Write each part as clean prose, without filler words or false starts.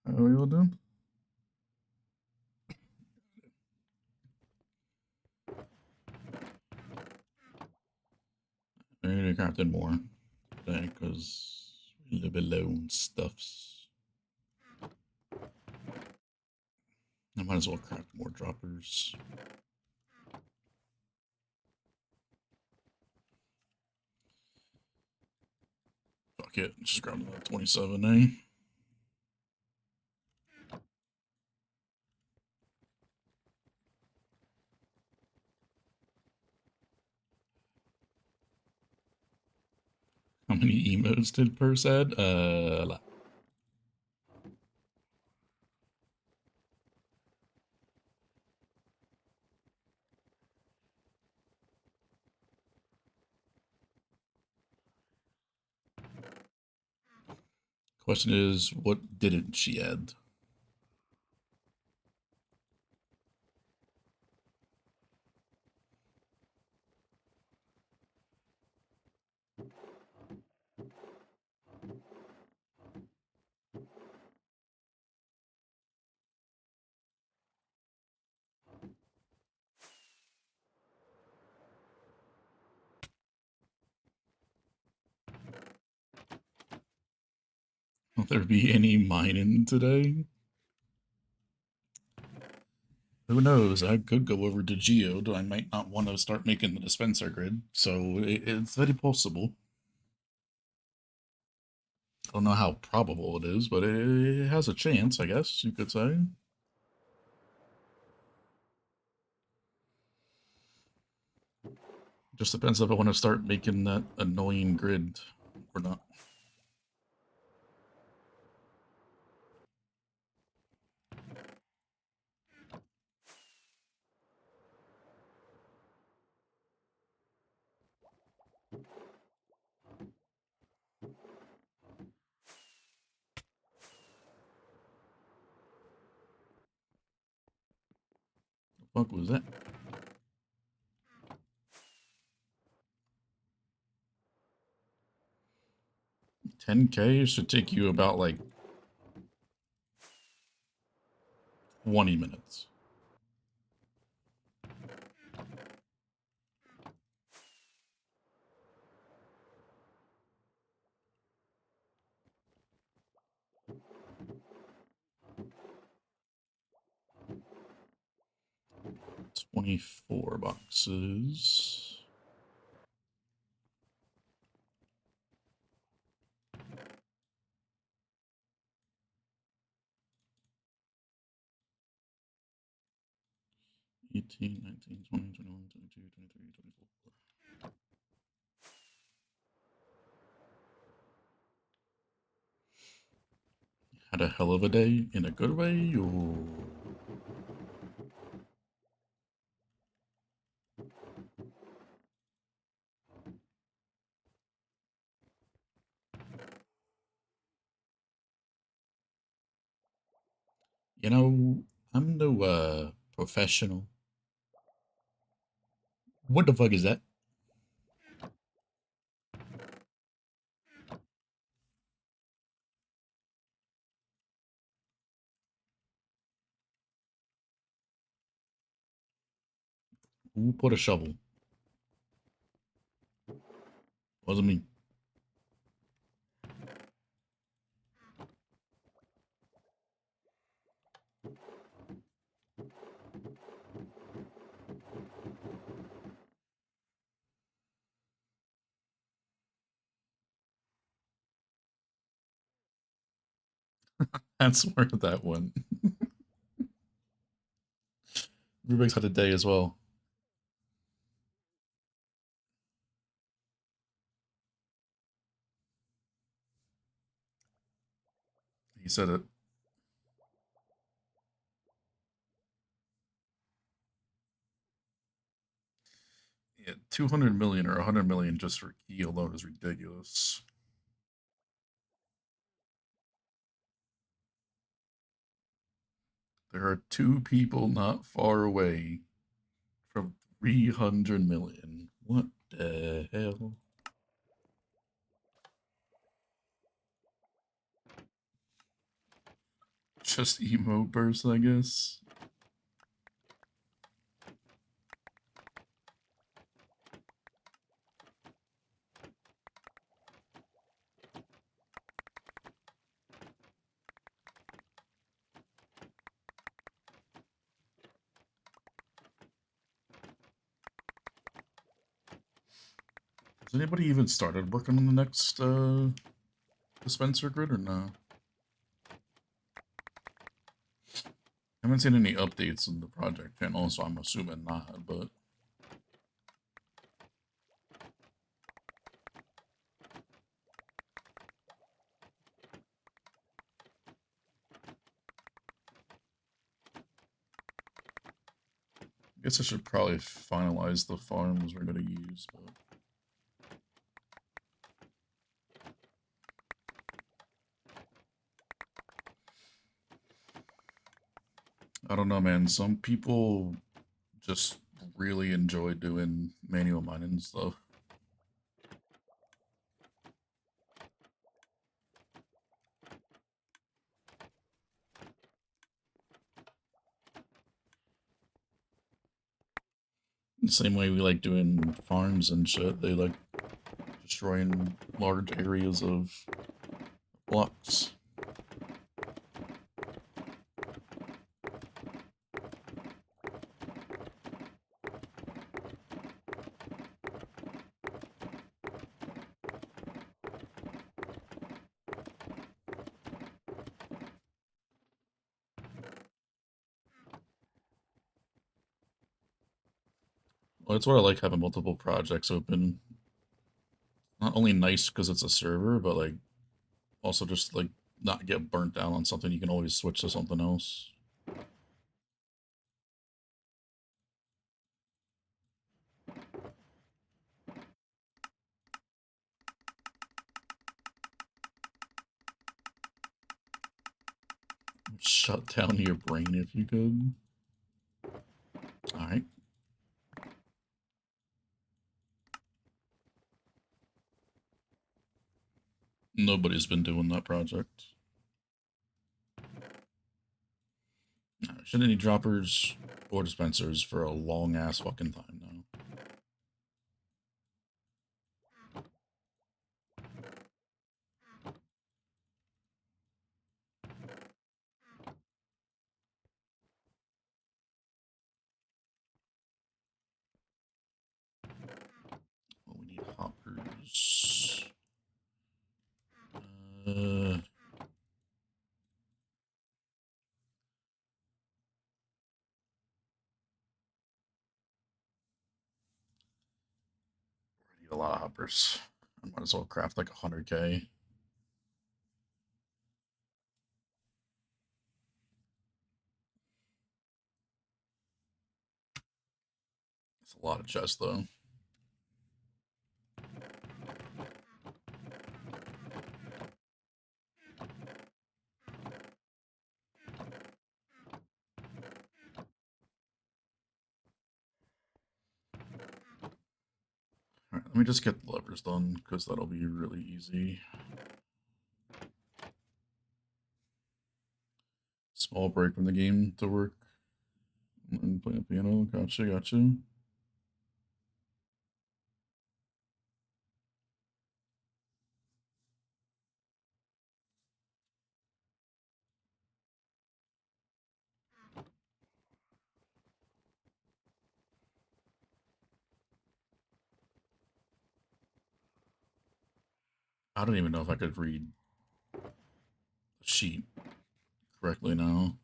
How are you all doing? I need to craft in more today because we live alone stuffs. I might as well craft more droppers. Fuck it, just grab the 27, eh? How many emotes did Purse add? A lot. Question is, what didn't she add? Will there be any mining today? Who knows? I could go over to Geode. I might not want to start making the dispenser grid, so it's very possible. I don't know how probable it is, but it has a chance, I guess you could say. Just depends if I want to start making that annoying grid or not. The fuck was that? 10K should take you about like 20 minutes. $24 boxes. $18, $19, $20, $21, $22, $23, $24. Had a hell of a day in a good way, or you know, I'm no professional. What the fuck is that? Who put a shovel? Wasn't me. That's where that went. Rubik's had a day as well. He said it. Yeah, 200 million or 100 million just for key alone is ridiculous. There are two people not far away from 300 million. What the hell? Just emote burst, I guess. Has anybody even started working on the next dispenser grid or no? I haven't seen any updates in the project channel, so I'm assuming not, but I guess I should probably finalize the farms we're gonna use, but I don't know, man. Some people just really enjoy doing manual mining and stuff. The same way we like doing farms and shit, they like destroying large areas of blocks. Well, that's why I like having multiple projects open. Not only nice because it's a server, but like also just like not get burnt down on something. You can always switch to something else. Shut down your brain if you could. Alright. Nobody's been doing that project. Shouldn't need droppers or dispensers for a long ass fucking time now. Well, we need hoppers. Uh, I need a lot of hoppers. I might as well craft like 100k. It's a lot of chests though. Alright, let me just get the levers done, because that'll be really easy. Small break from the game to work and play a piano. Gotcha, gotcha. I don't even know if I could read the sheet correctly now.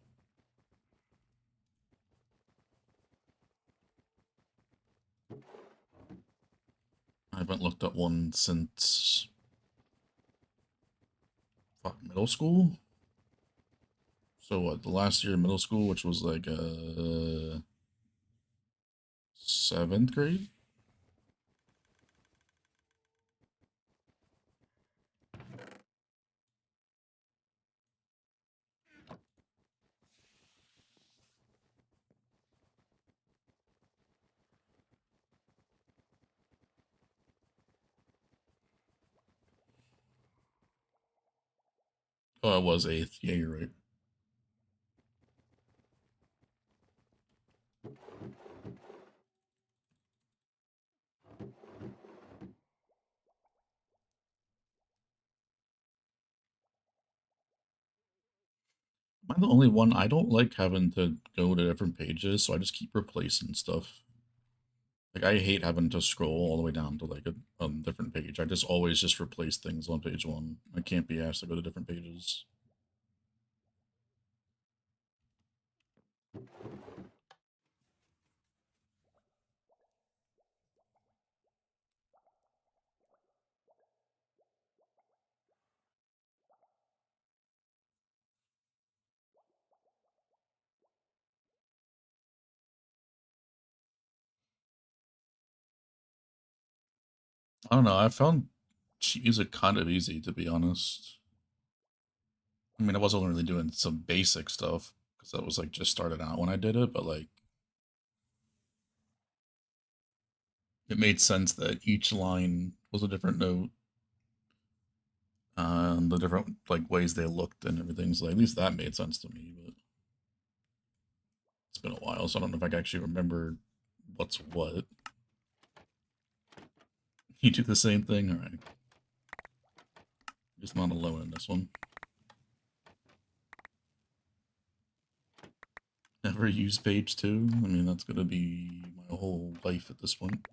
I haven't looked at one since middle school. So what? The last year of middle school, which was like 7th grade. Oh, it was 8th. Yeah, you're right. Am I the only one? I don't like having to go to different pages, so I just keep replacing stuff. Like, I hate having to scroll all the way down to like a different page. I just always just replace things on page one. I can't be asked to go to different pages. I don't know. I found sheet music kind of easy, to be honest. I mean, I was only really doing some basic stuff because I was like just started out when I did it, but like it made sense that each line was a different note, and the different like ways they looked and everything. So like, at least that made sense to me. But it's been a while, so I don't know if I can actually remember what's what. You do the same thing, all right? Just not alone in this one. Never use page 2. I mean, that's gonna be my whole life at this point.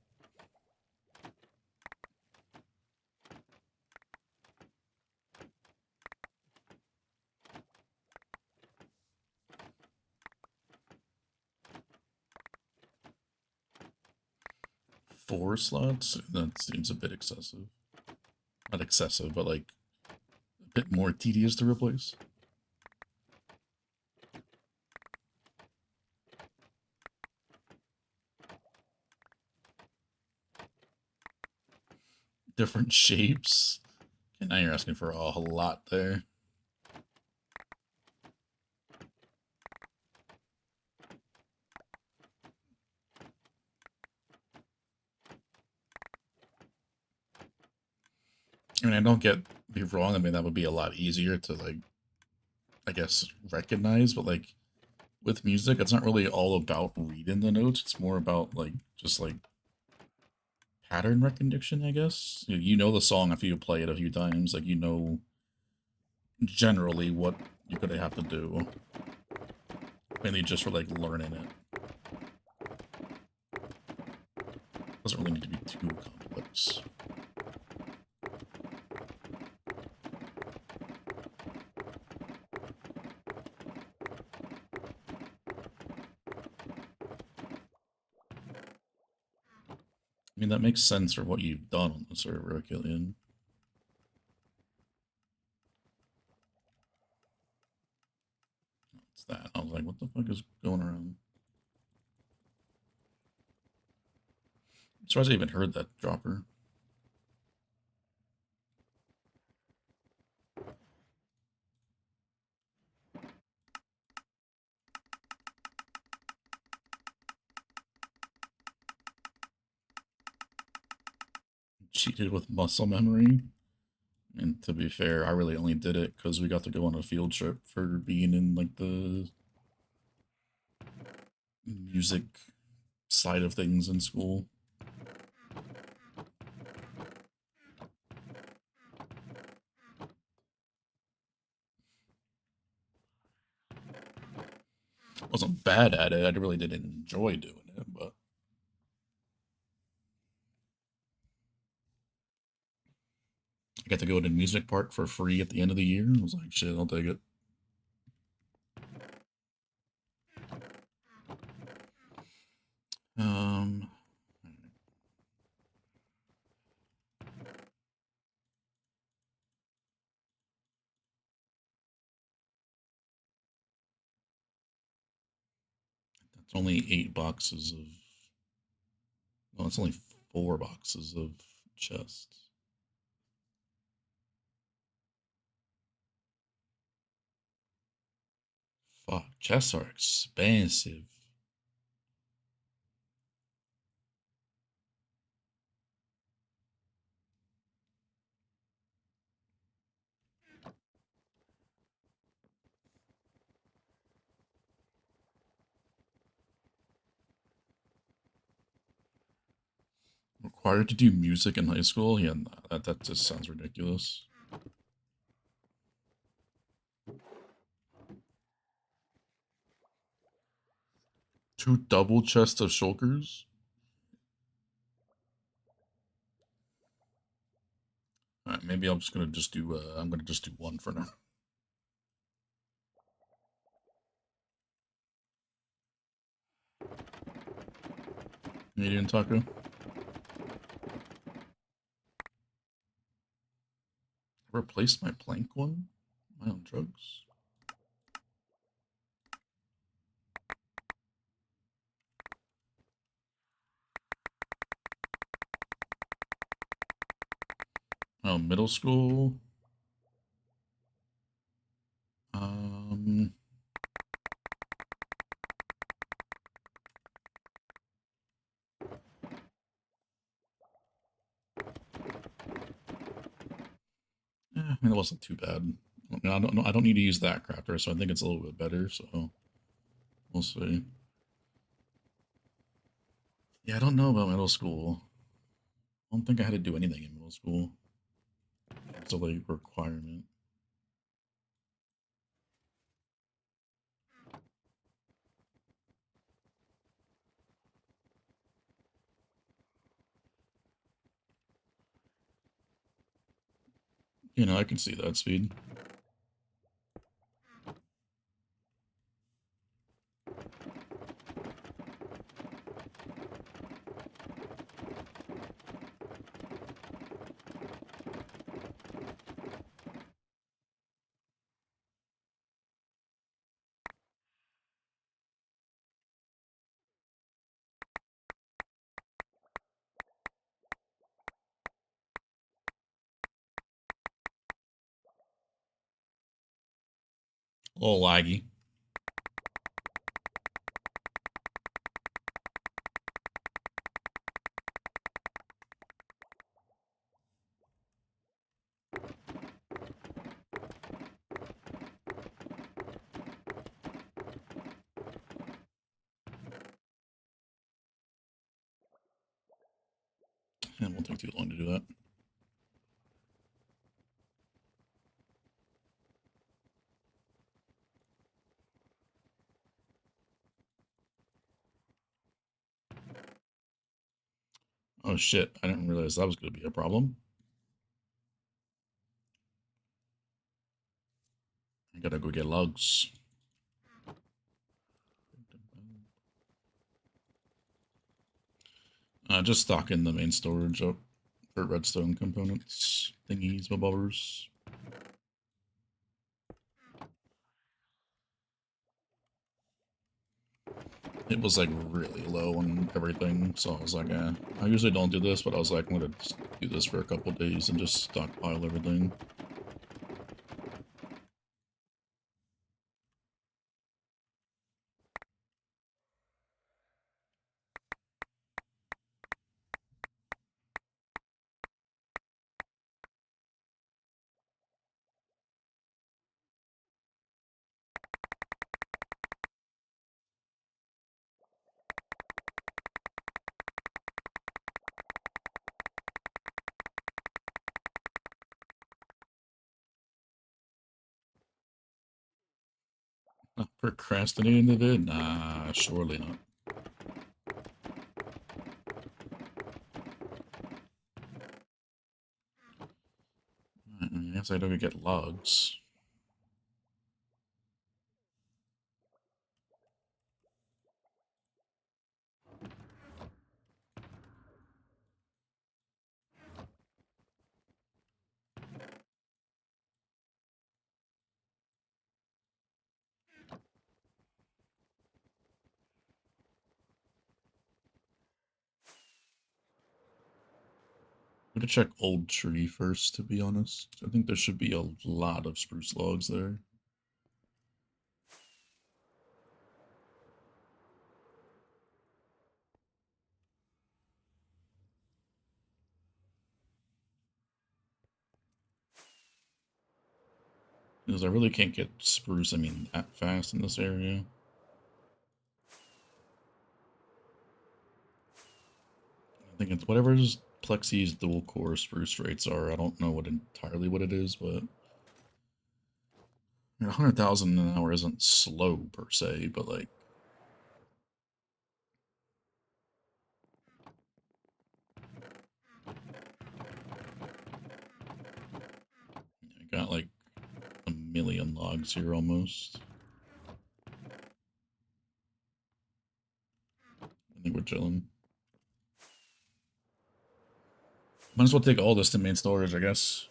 Four slots? That seems a bit excessive. Not excessive, but like a bit more tedious to replace. Different shapes. And now you're asking for a whole lot there. I mean, I don't get me wrong. I mean, that would be a lot easier to like, I guess, recognize. But like with music, it's not really all about reading the notes. It's more about like just like pattern recognition, I guess. You know the song if you play it a few times. Like you know generally what you're gonna have to do. Mainly just for like learning it. Doesn't really need to be too complex. I mean, that makes sense for what you've done on the server, Killian. What's that? I was like, what the fuck is going around? I'm surprised I even heard that dropper. Cheated with muscle memory. And to be fair, I really only did it because we got to go on a field trip for being in like the music side of things in school. I wasn't bad at it. I really didn't enjoy doing it, but I got to go to music park for free at the end of the year. I was like, shit, I'll take it. Um, that's only 8 boxes of. No, it's only 4 boxes of chests. Fuck, chests are expensive. Required to do music in high school? Yeah, nah, that just sounds ridiculous. 2 double chests of shulkers? Alright, maybe I'm just gonna just do, I'm gonna just do 1 for now. Canadian taco? I replaced my plank one? Am I on drugs? Oh, middle school? Um... I mean, it wasn't too bad. I mean, I don't need to use that crafter, so I think it's a little bit better, so we'll see. Yeah, I don't know about middle school. I don't think I had to do anything in middle school. It's a like requirement. You know, I can see that speed. A little laggy. It won't take too long to do that. Oh shit, I didn't realize that was going to be a problem. I gotta go get logs. Just stock in the main storage up for redstone components, thingies, bobbers. It was like really low on everything, so I was like, I usually don't do this, but I was like, I'm gonna just do this for a couple days and just stockpile everything. Procrastinating the vid? Nah, surely not. I guess I don't get logs. I'm gonna check old tree first, to be honest. I think there should be a lot of spruce logs there. Because I really can't get spruce, I mean, that fast in this area. I think it's whatever's Plexi's dual core spruce rates are. I don't know entirely what it is, but I mean, 100,000 an hour isn't slow per se, but like got like a million logs here almost. I think we're chilling. Might as well take all this to main storage, I guess.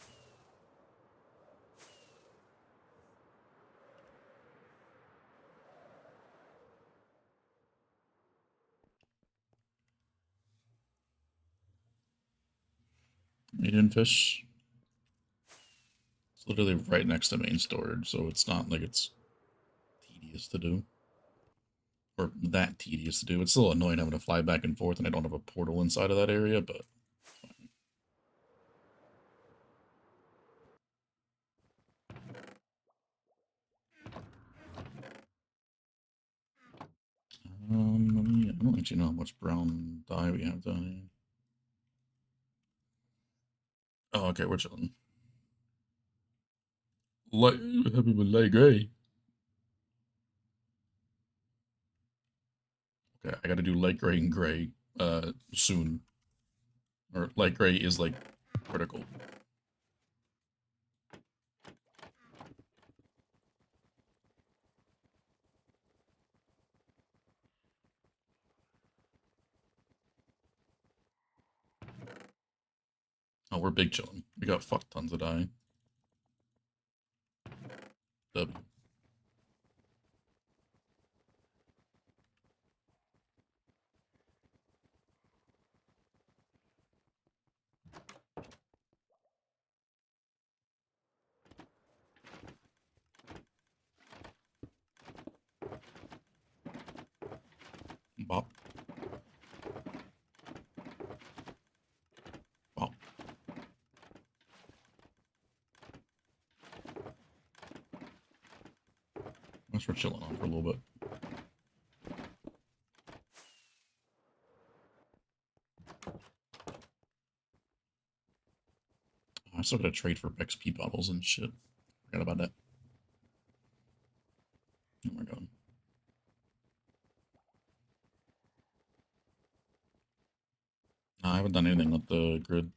Medium fish. It's literally right next to main storage, so it's not like it's tedious to do. Or that tedious to do. It's still annoying having to fly back and forth, and I don't have a portal inside of that area, but I don't actually know how much brown dye we have down here. Oh, okay, we're chilling. Light, happy with light gray. Okay, I gotta do light gray and gray, soon. Or light gray is, like, critical. Oh, we're big chilling. We got fuck tons of dye. W. Bop. Bop. Guess we're chilling on for a little bit. I still gotta trade for XP bottles and shit. Forgot about that. Oh my god. Nah, I haven't done anything with the grid.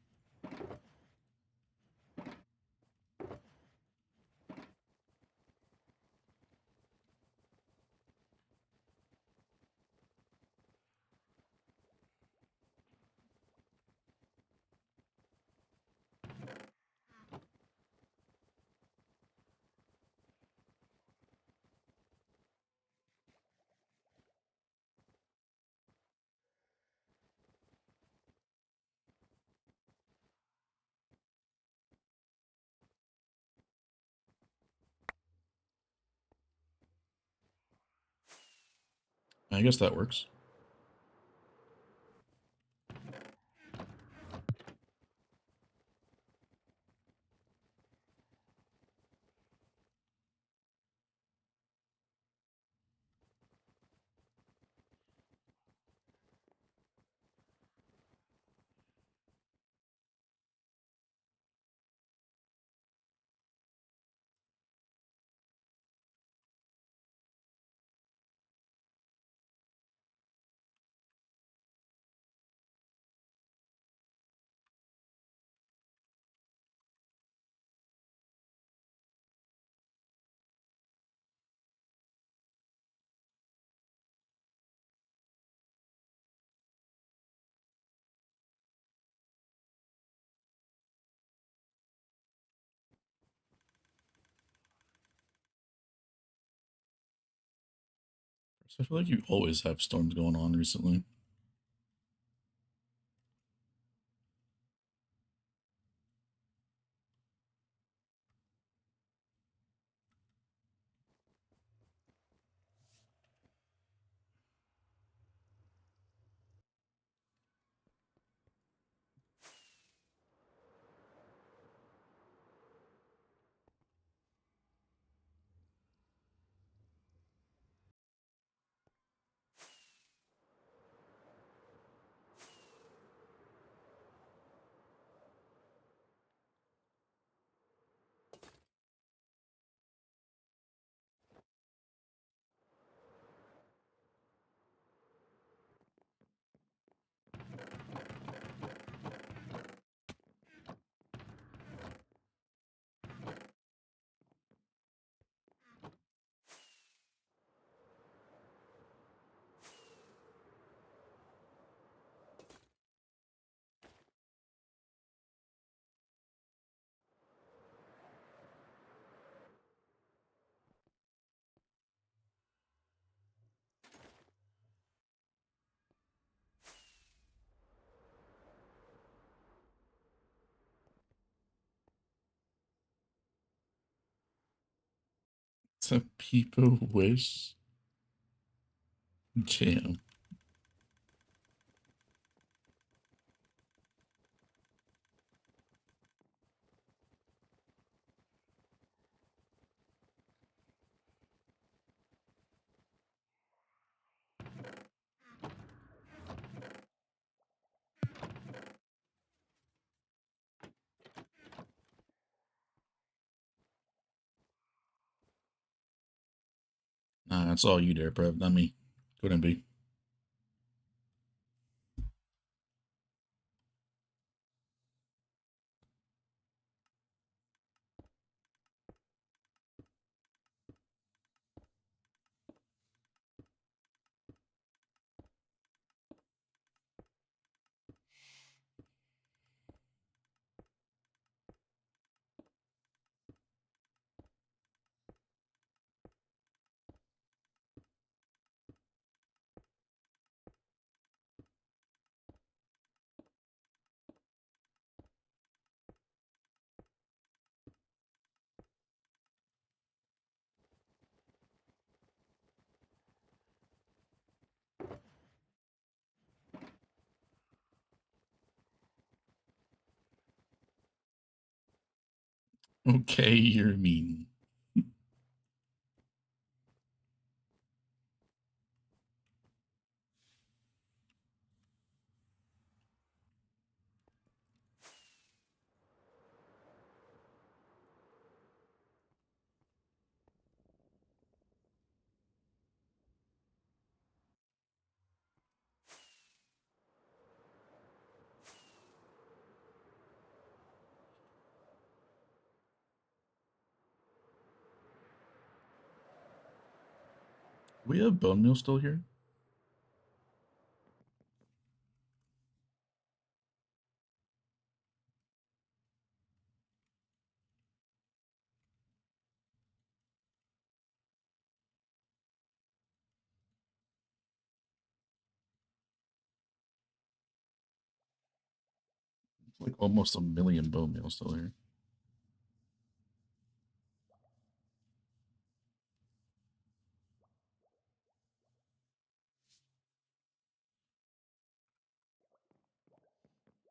I guess that works. So I feel like you always have storms going on recently. Some people wish. Jam. Nah, that's all you there, Prev, not me. Couldn't be. Okay, you're mean. We have bone meal still here? It's like almost 1,000,000 bone meal still here.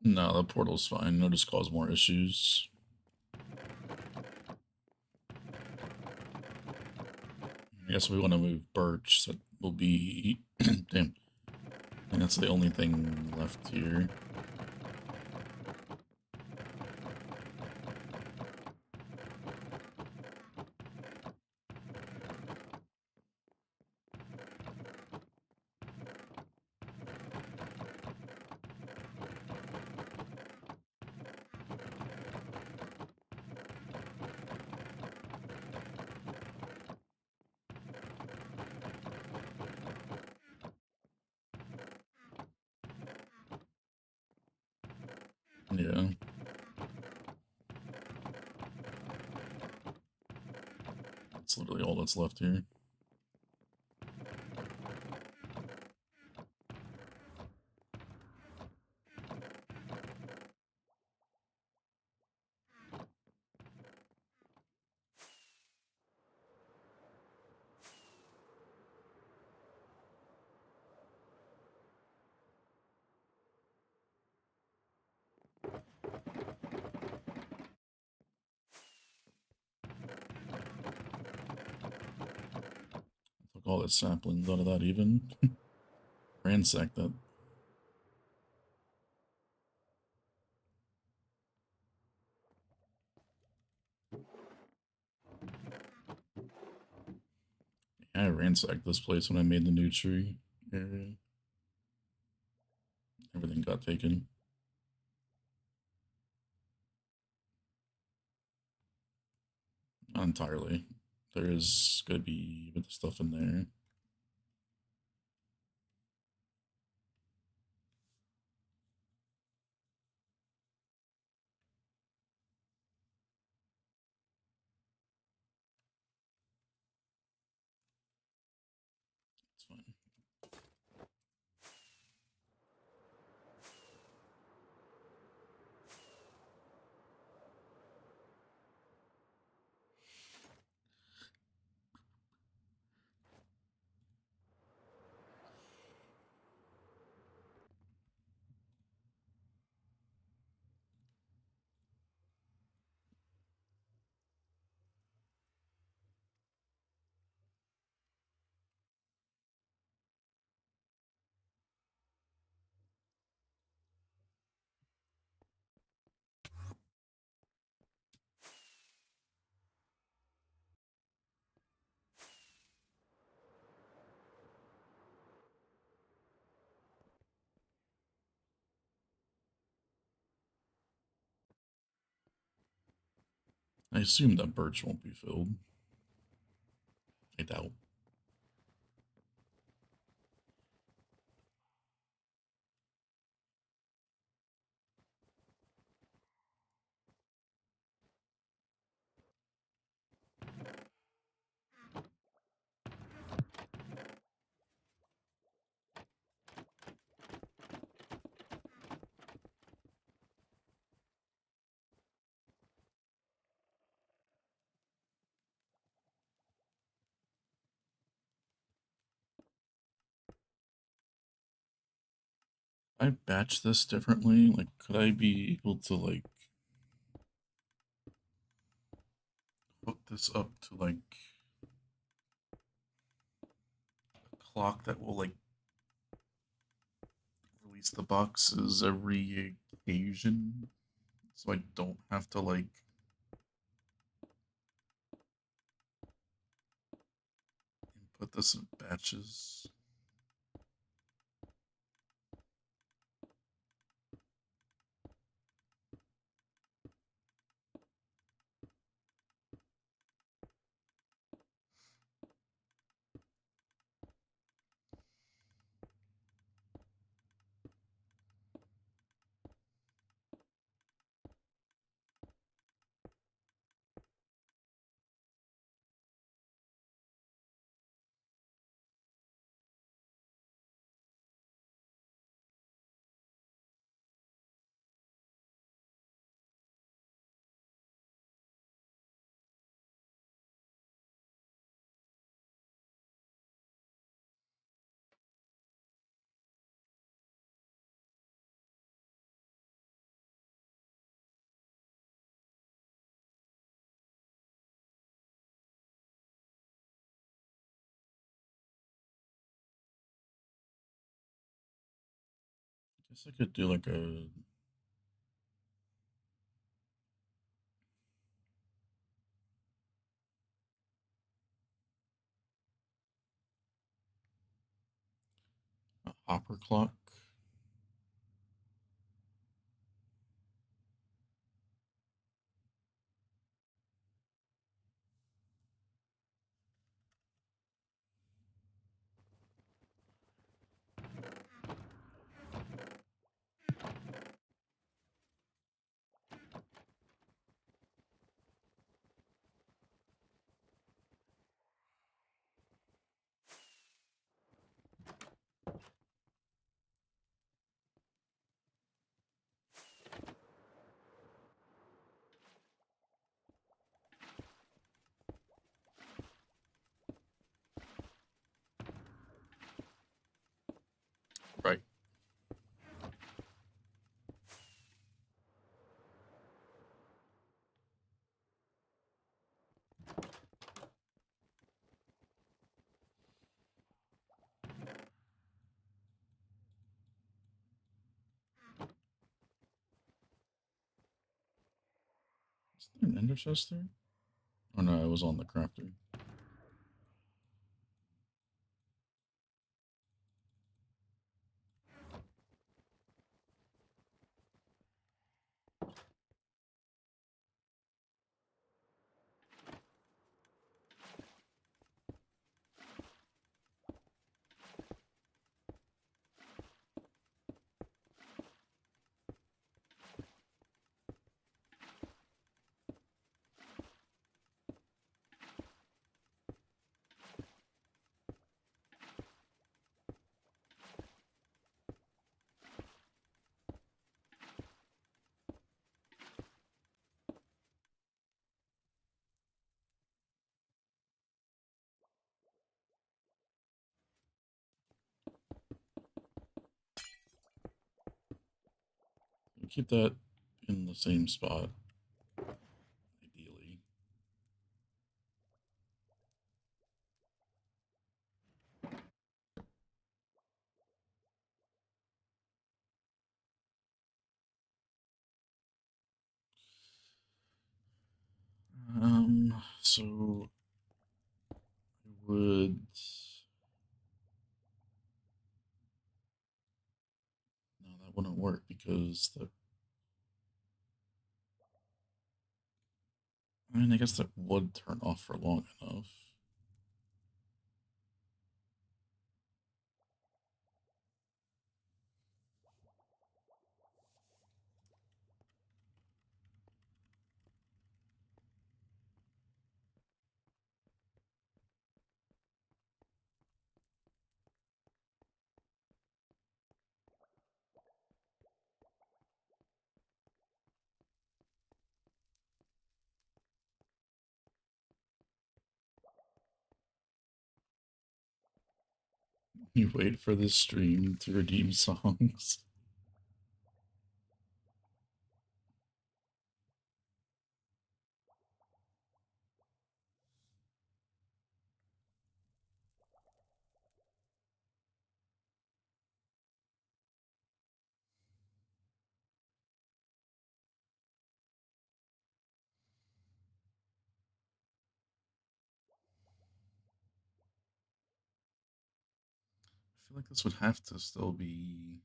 No, the portal's fine. It'll just cause more issues. I guess we want to move Birch. That will be... Damn. I think that's the only thing left here. Yeah. That's literally all that's left here. Took all the saplings out of that even. Ransacked that. Yeah, I ransacked this place when I made the new tree area. Everything got taken. Not entirely. There is going to be a bit of stuff in there. It's fine. I assume that birch won't be filled. I doubt. I batch this differently. Like, could I be able to like hook this up to like a clock that will like release the boxes every occasion, so I don't have to like input this in batches. I guess I could do like a hopper clock. Right. Is there an ender chest there? Oh no, it was on the crafter. Keep that in the same spot, ideally. So I would. No, that wouldn't work because the. I mean, I guess that would turn off for long enough. You wait for the stream to redeem songs. I feel like this would have to still be.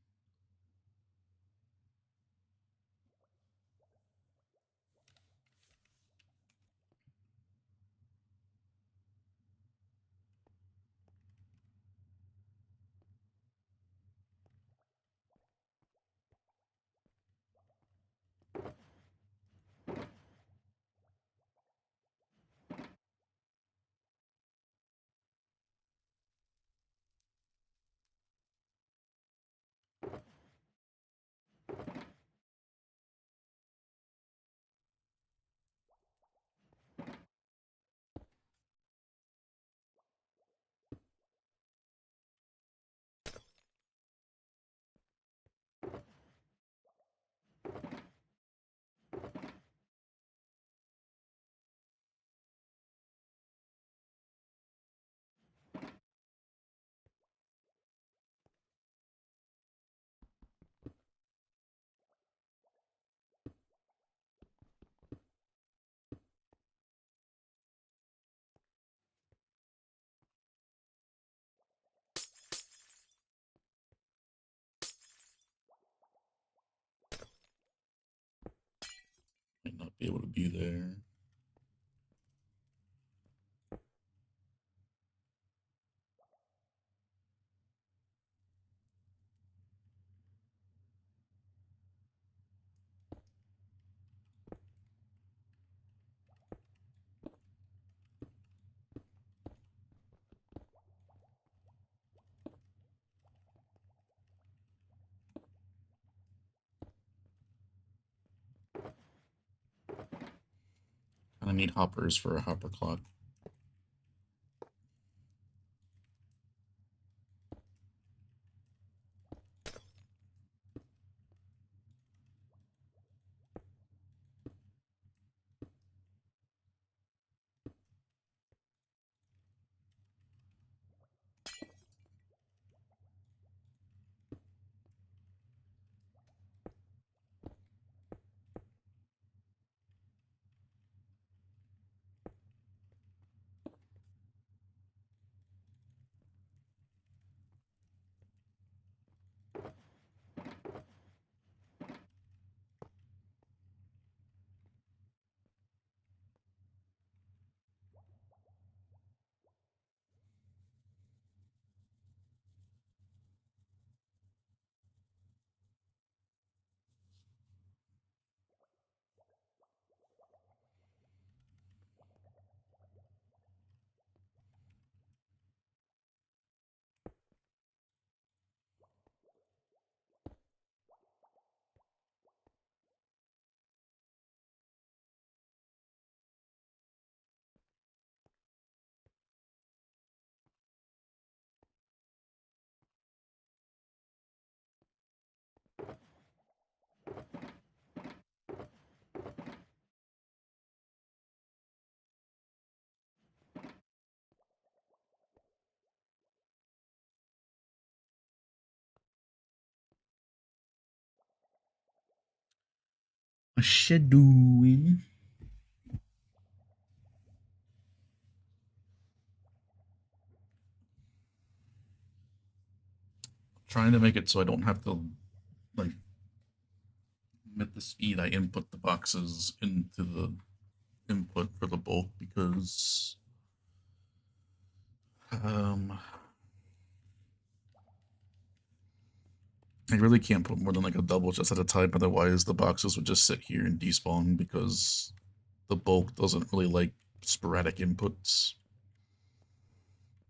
Might not be able to be there. And I need hoppers for a hopper clock. What's she doing? Trying to make it so I don't have to, like, at the speed I input the boxes into the input for the bulk because I really can't put more than like a double chest at a time, otherwise the boxes would just sit here and despawn because the bulk doesn't really like sporadic inputs.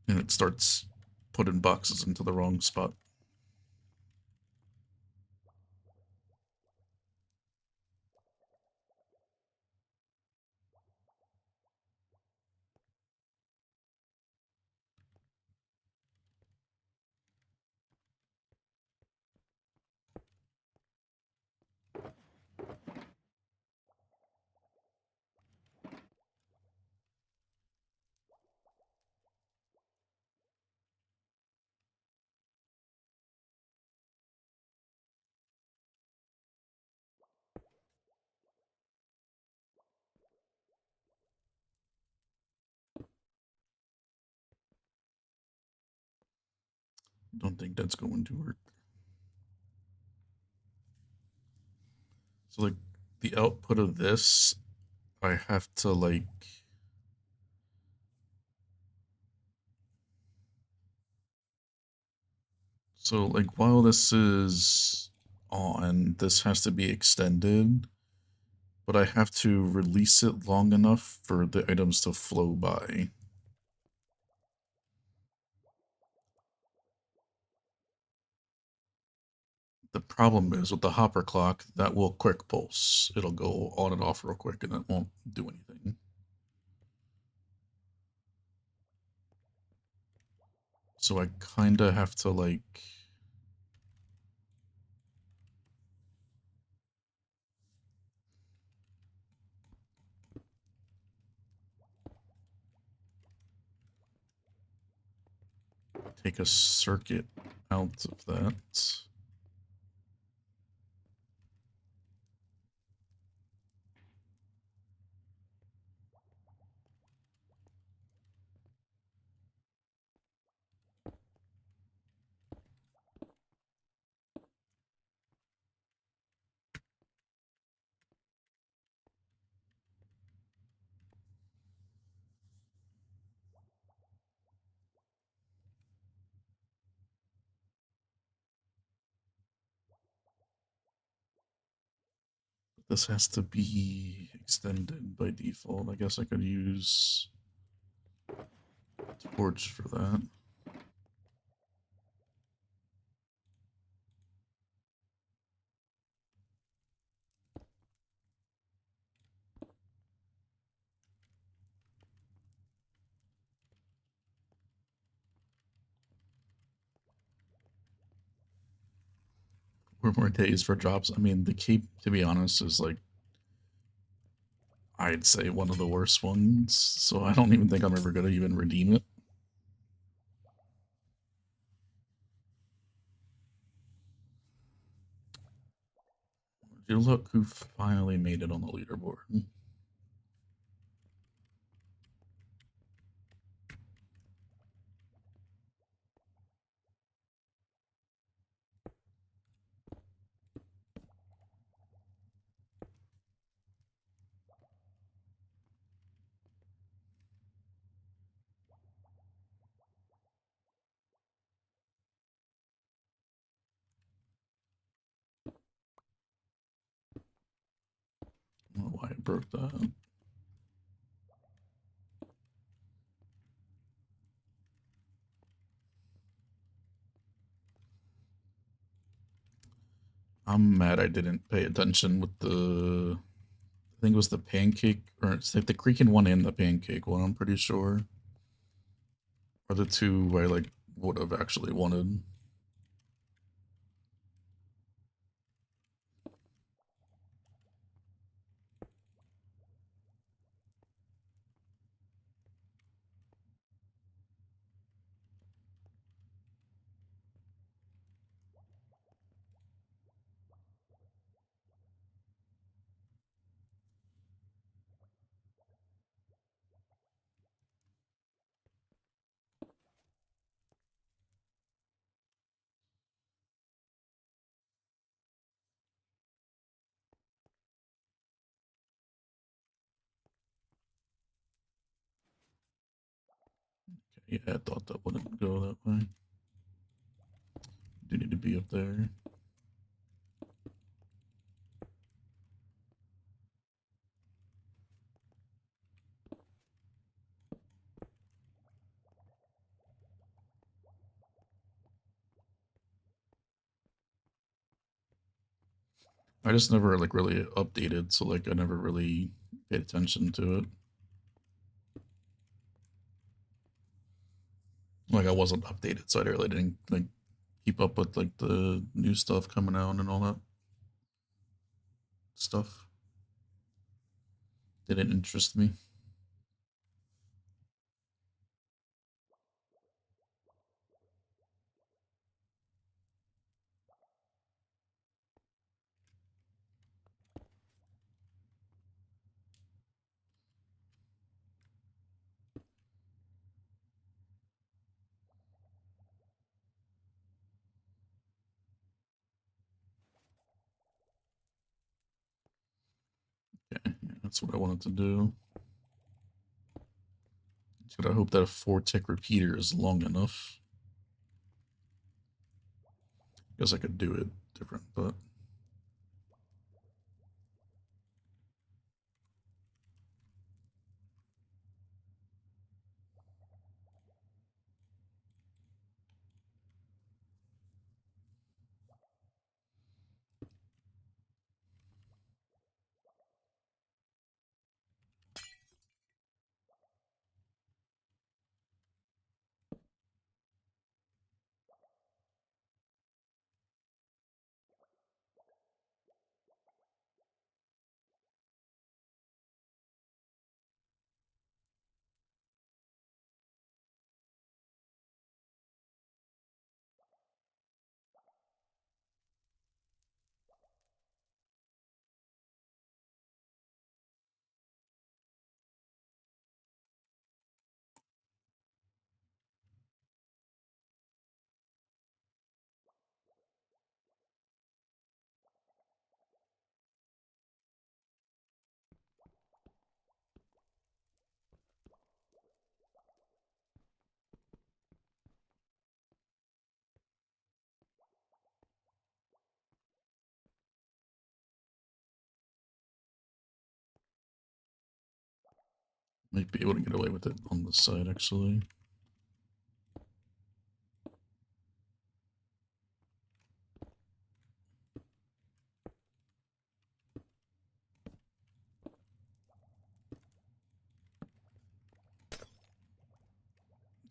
And it starts putting boxes into the wrong spot. Don't think that's going to work. So like the output of this, I have to like so like while this is on, this has to be extended, but I have to release it long enough for the items to flow by. The problem is with the hopper clock, that will quick pulse. It'll go on and off real quick and it won't do anything. So I kinda have to like take a circuit out of that. This has to be extended by default. I guess I could use torch for that. Four more days for drops. I mean, the cape, to be honest, is like, I'd say one of the worst ones. So I don't even think I'm ever going to even redeem it. You look who finally made it on the leaderboard. I don't know why I broke that. I'm mad I didn't pay attention with the. I think it was the pancake, or it's like the creaking one and the pancake one. I'm pretty sure are the two I like would have actually wanted. Yeah, I thought that wouldn't go that way. Do need to be up there. I just never like really updated, so like I never really paid attention to it. Like I wasn't updated, so I really didn't like keep up with like the new stuff coming out and all that stuff. Didn't interest me. Okay, yeah, that's what I wanted to do. Should I hope that a 4-tick repeater is long enough? Guess I could do it different, but might be able to get away with it on this side actually.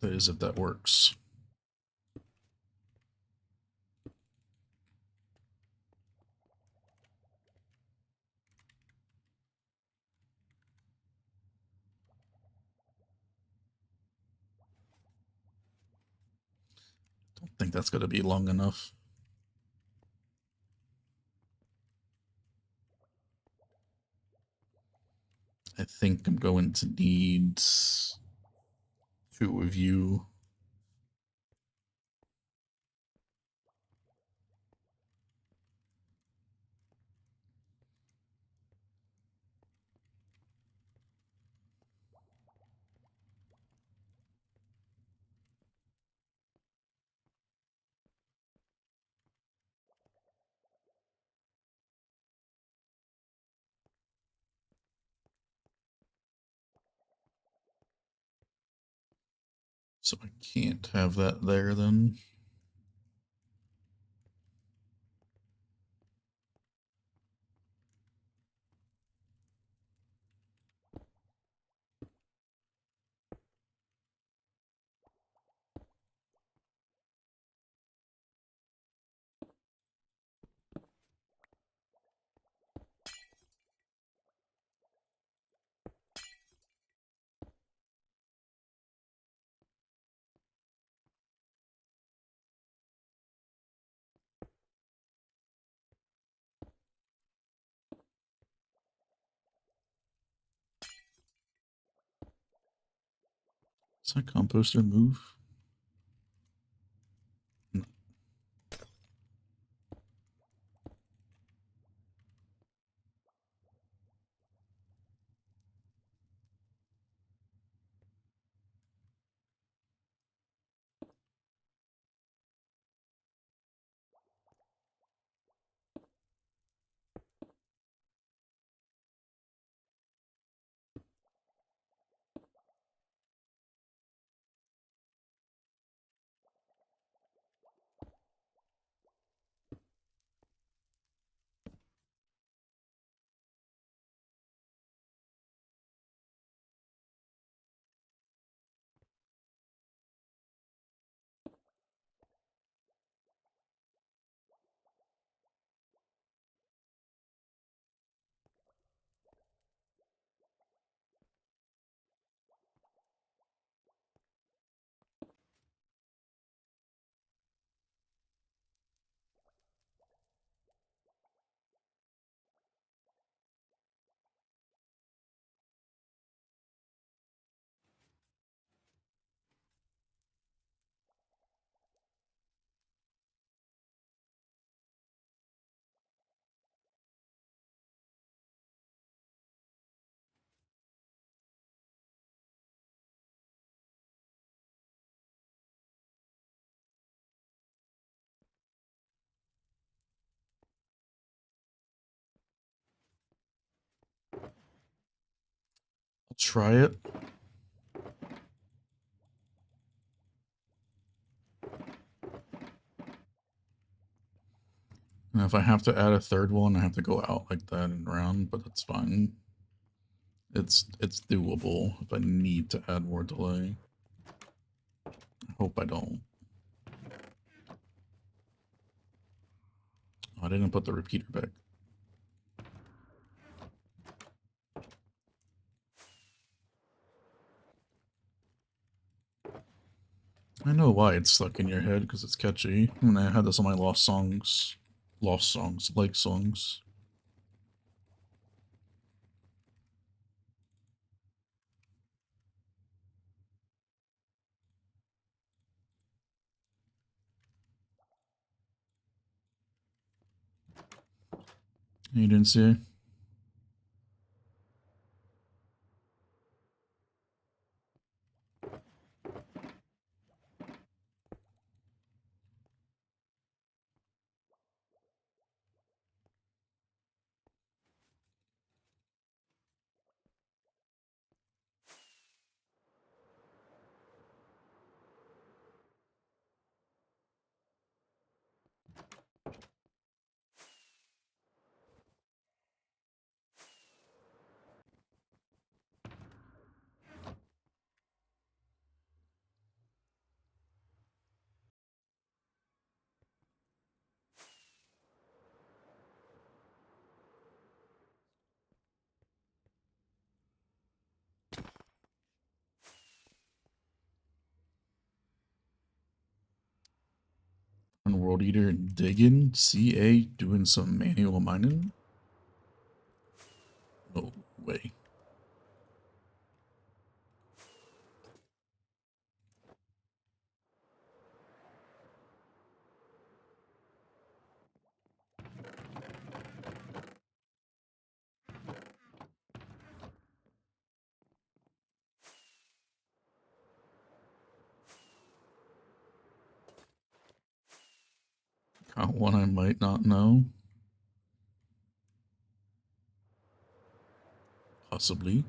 That is if that works. Don't think that's gonna be long enough. I think I'm going to need 2 of you. So I can't have that there then. Does that composter move? No. Try it. And if I have to add a third one, I have to go out like that and around, but that's fine. It's doable if I need to add more delay. I hope I don't. I didn't put the repeater back. I know why it's stuck in your head, because it's catchy. When I had this on my lost songs, like songs. You didn't see? And World Eater digging, CA doing some manual mining. No way. Got one I might not know. Possibly.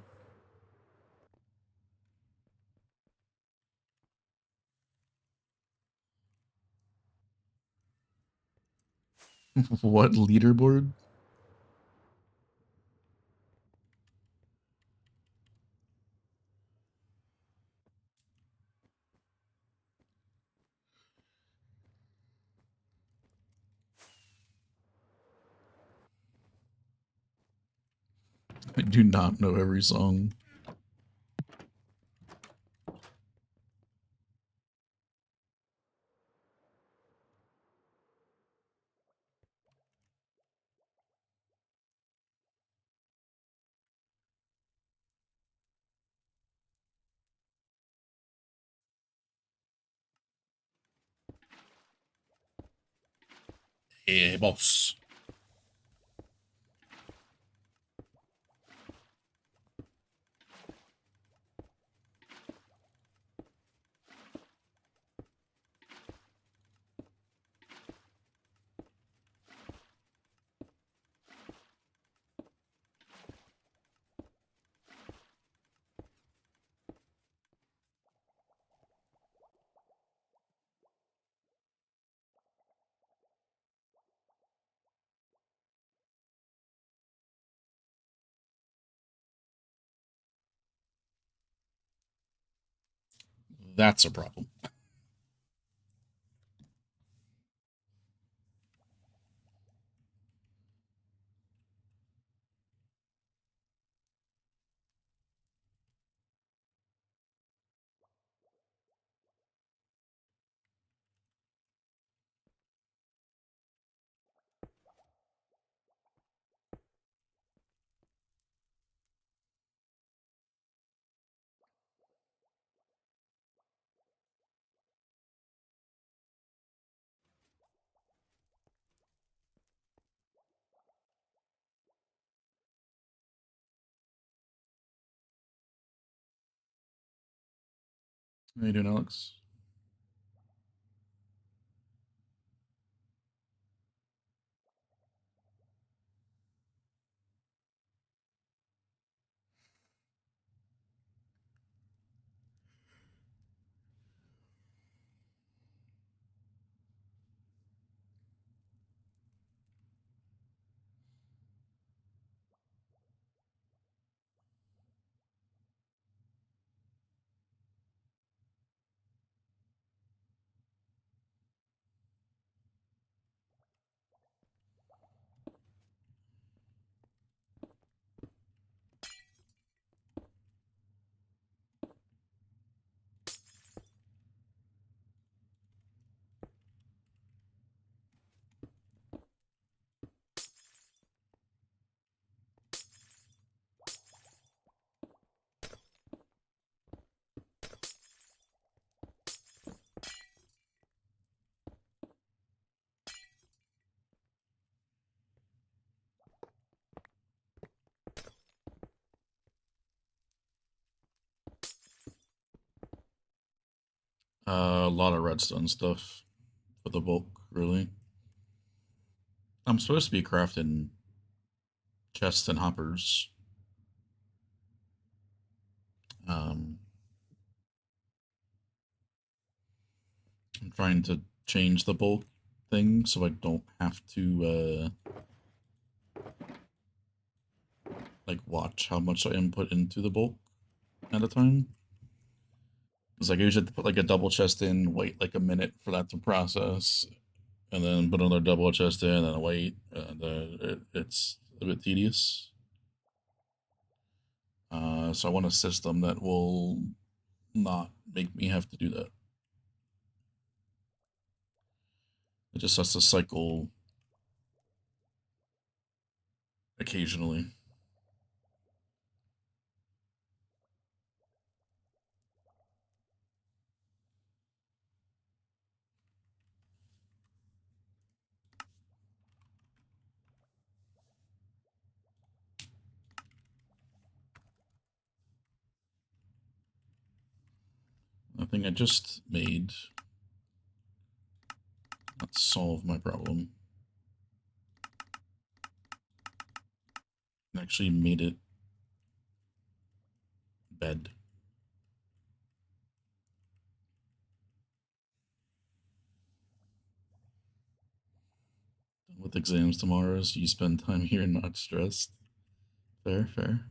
What leaderboard? I do not know every song. Hey, boss. That's a problem. How you doing, Alex? A lot of redstone stuff for the bulk, really. I'm supposed to be crafting chests and hoppers. Um, I'm trying to change the bulk thing so I don't have to like watch how much I input into the bulk at a time. It's like I usually have to put like a double chest in, wait like a minute for that to process, and then put another double chest in and wait. And it's a bit tedious. So I want a system that will not make me have to do that. It just has to cycle occasionally. The thing I just made, not solve my problem. It actually made it bed. With exams tomorrow, so you spend time here not stressed. Fair, fair.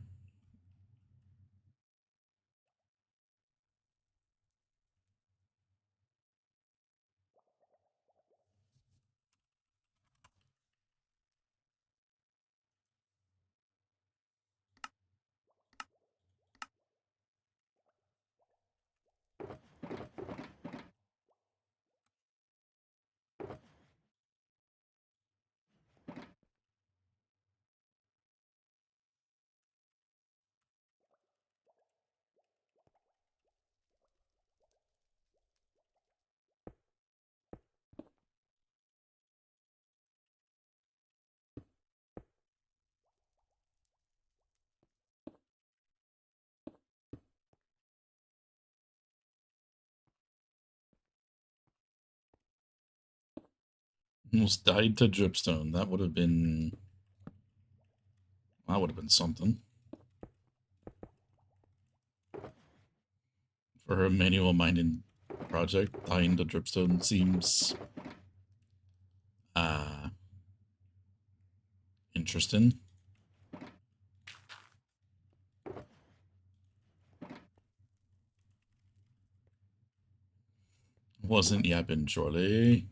Almost died to dripstone. That would have been something. For a manual mining project, dying to dripstone seems uh interesting. Wasn't yapping, surely.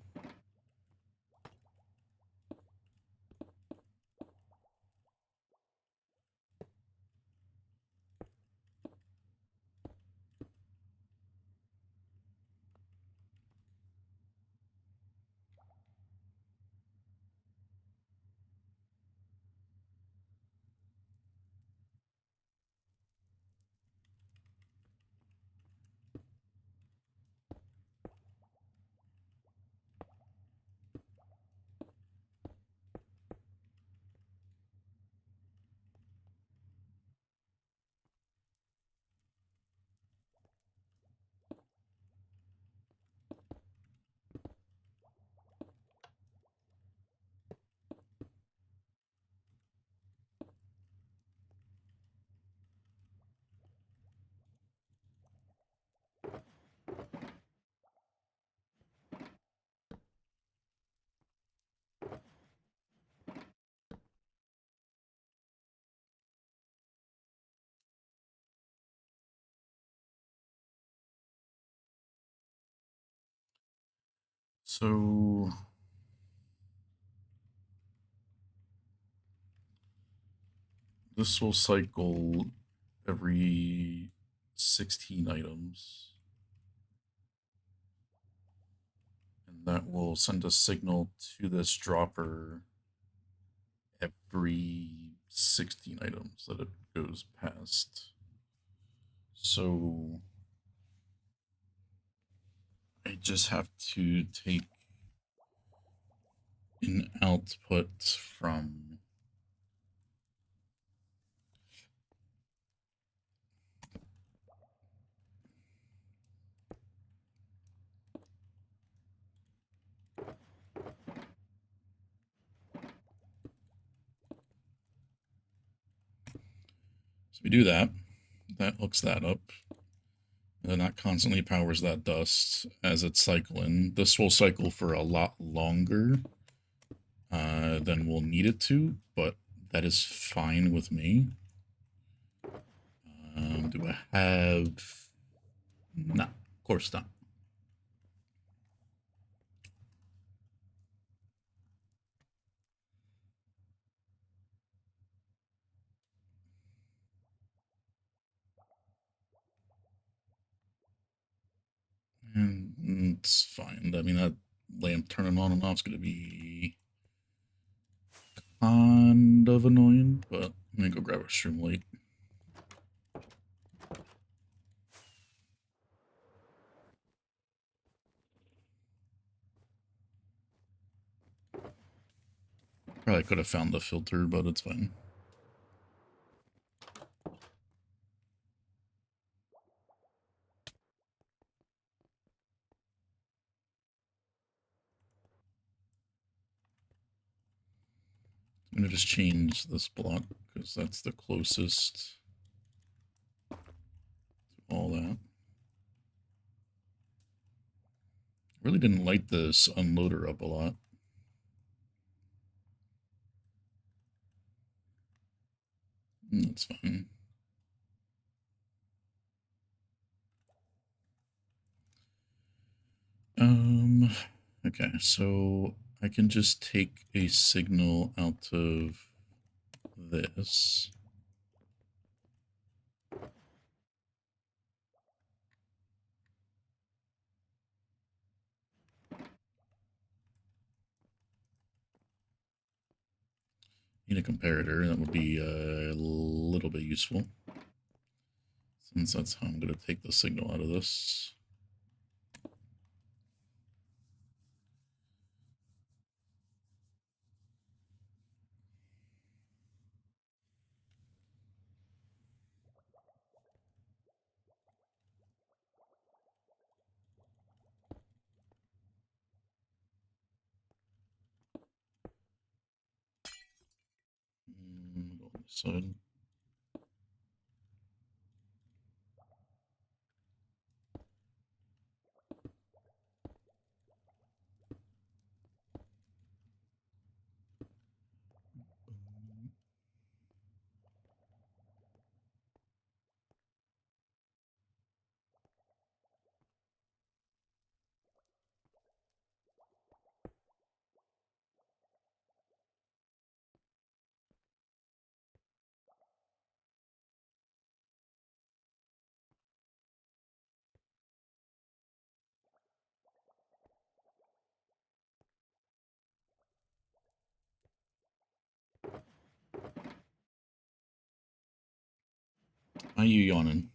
So this will cycle every 16 items. And that will send a signal to this dropper every 16 items that it goes past. So I just have to take an output from So we do that. That hooks that up. And then that constantly powers that dust as it's cycling. This will cycle for a lot longer than we'll need it to, but that is fine with me. Do I have... No, of course not. And it's fine. I mean, that lamp turning on and off is going to be kind of annoying, but I'm going to go grab a stream light. Probably could have found the filter, but it's fine. I'm going to just change this block because that's the closest to all that. Really didn't light this unloader up a lot. That's fine. Okay, so I can just take a signal out of this. Need a comparator, that would be a little bit useful. Since that's how I'm going to take the signal out of this. Go on this side. Why are you yawning?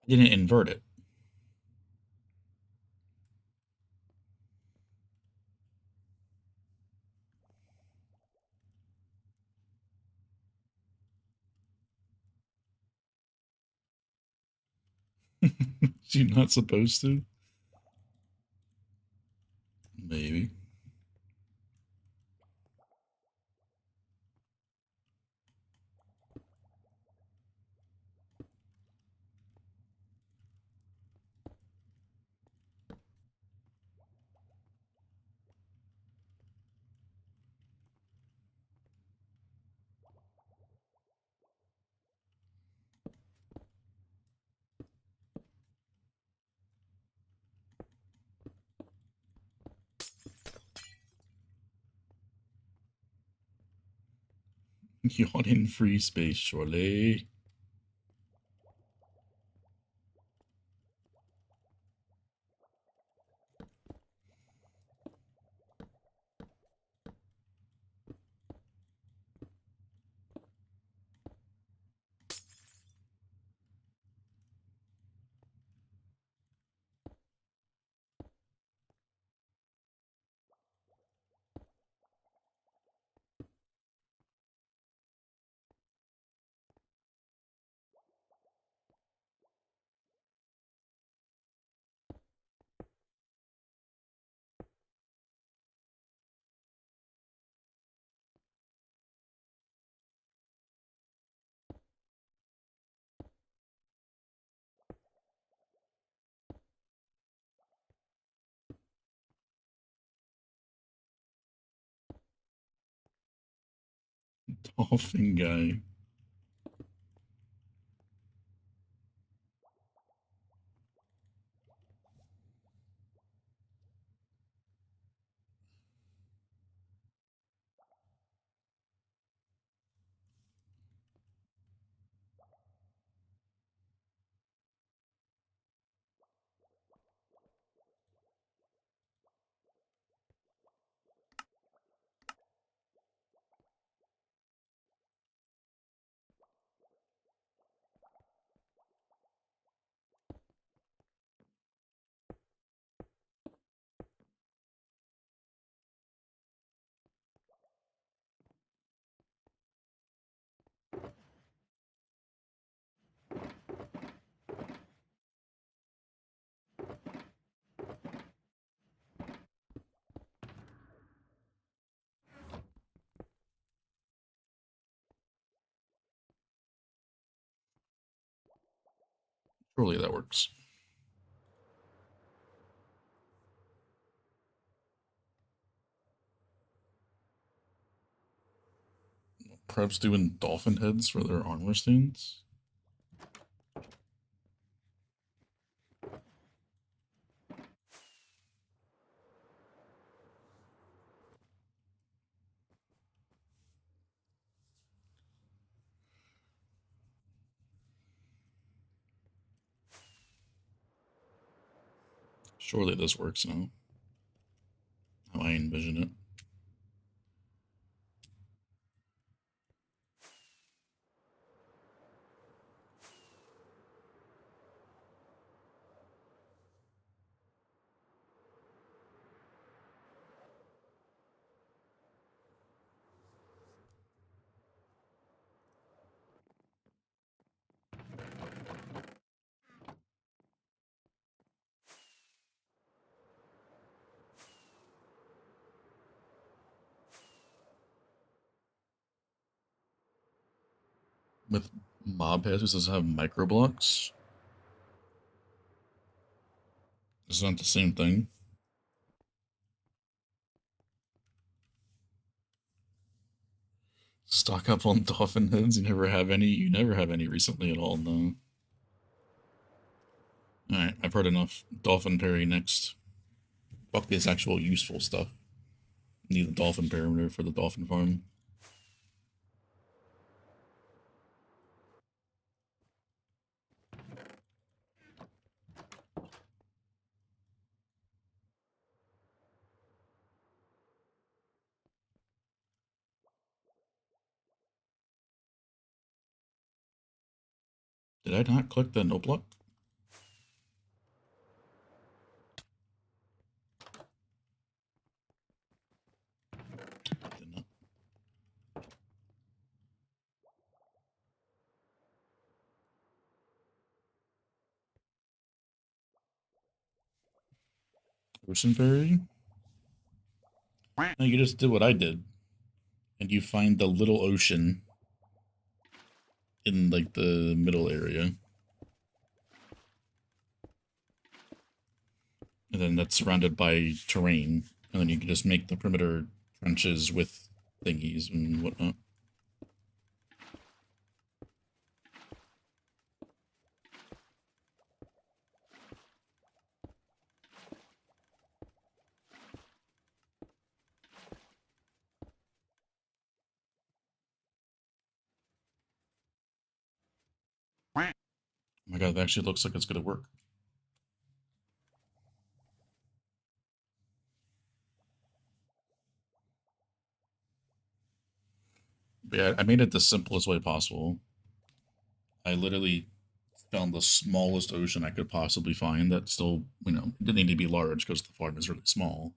I didn't invert it. You're not supposed to? Maybe. Yawn in free space, surely. Dolphin guy. Surely that works. Perhaps doing dolphin heads for their armor stands? Surely this works now. How I envision it. With mob passes, does it have micro blocks? It's not the same thing. Stock up on dolphin heads. You never have any. You never have any recently at all. No. All right, I've heard enough. Dolphin Perry next. Fuck this actual useful stuff. Need the dolphin perimeter for the dolphin farm. Did I not click the no block? I did not. Ocean Perry? No, you just did what I did. And you find the little ocean in like the middle area. And then that's surrounded by terrain. And then you can just make the perimeter trenches with thingies and whatnot. god, it actually looks like it's gonna work. But yeah, I made it the simplest way possible. I literally found the smallest ocean I could possibly find that still, you know, didn't need to be large because the farm is really small.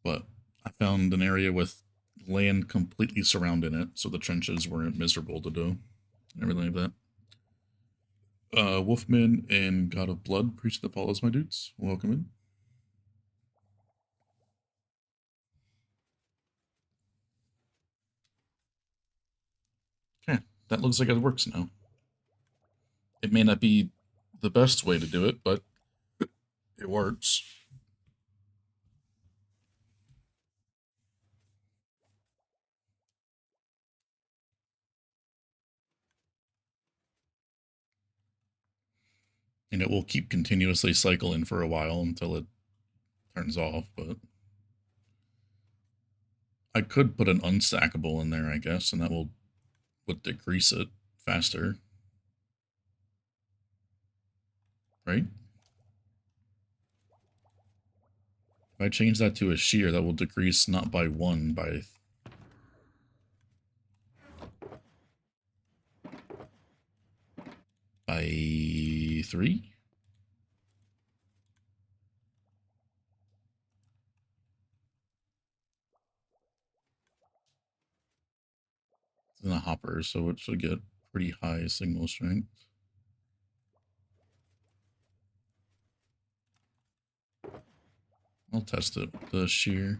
But I found an area with land completely surrounding it, so the trenches weren't miserable to do, and everything like that. Wolfman and God of Blood, preach that follows my dudes. Welcome in. Okay, that looks like it works now. It may not be the best way to do it, but it works. And it will keep continuously cycling for a while until it turns off, but I could put an unstackable in there, I guess, and that would decrease it faster. Right? If I change that to a shear, that will decrease not by 1, by 3? It's in a hopper, so it should get pretty high signal strength. I'll test it with the shear.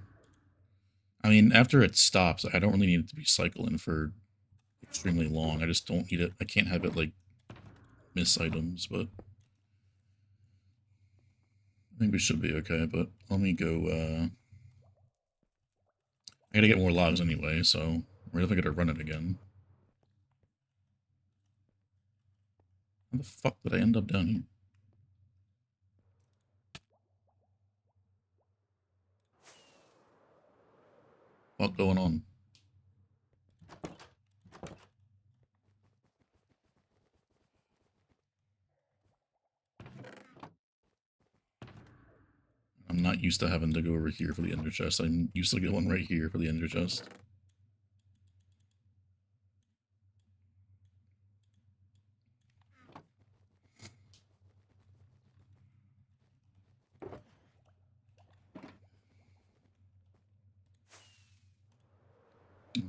I mean, after it stops, I don't really need it to be cycling for extremely long. I just don't need it. I can't have it, like, miss items, but I think we should be okay. But let me go, I gotta get more logs anyway, so we're definitely gonna run it again. How the fuck did I end up down here? What going on? I'm not used to having to go over here for the ender chest. I'm used to going right here for the ender chest.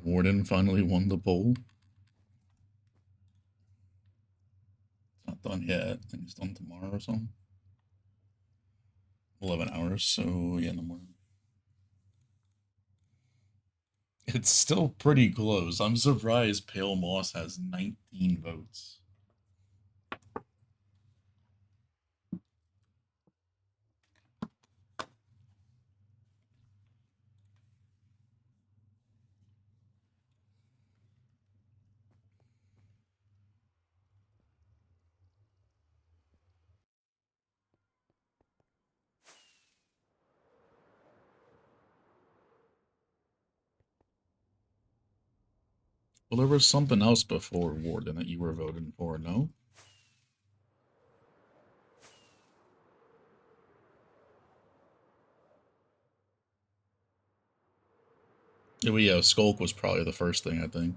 Warden finally won the poll. It's not done yet. I think it's done tomorrow or something. 11 hours, so yeah, no more. It's still pretty close. I'm surprised Pale Moss has 19 votes. Well, there was something else before Warden that you were voting for, no? Yeah, well, yeah, Skulk was probably the first thing, I think.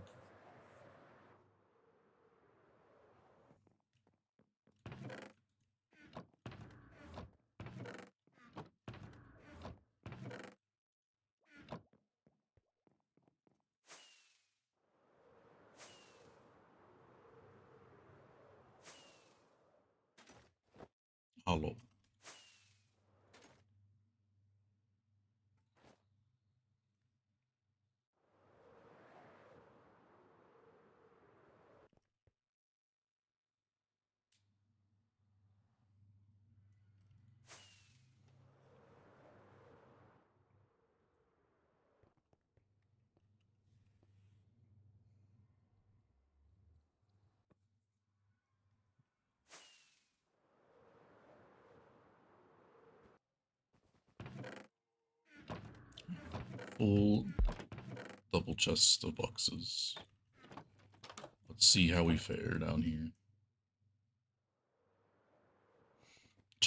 Hollow. Full double chest of boxes. Let's see how we fare down here.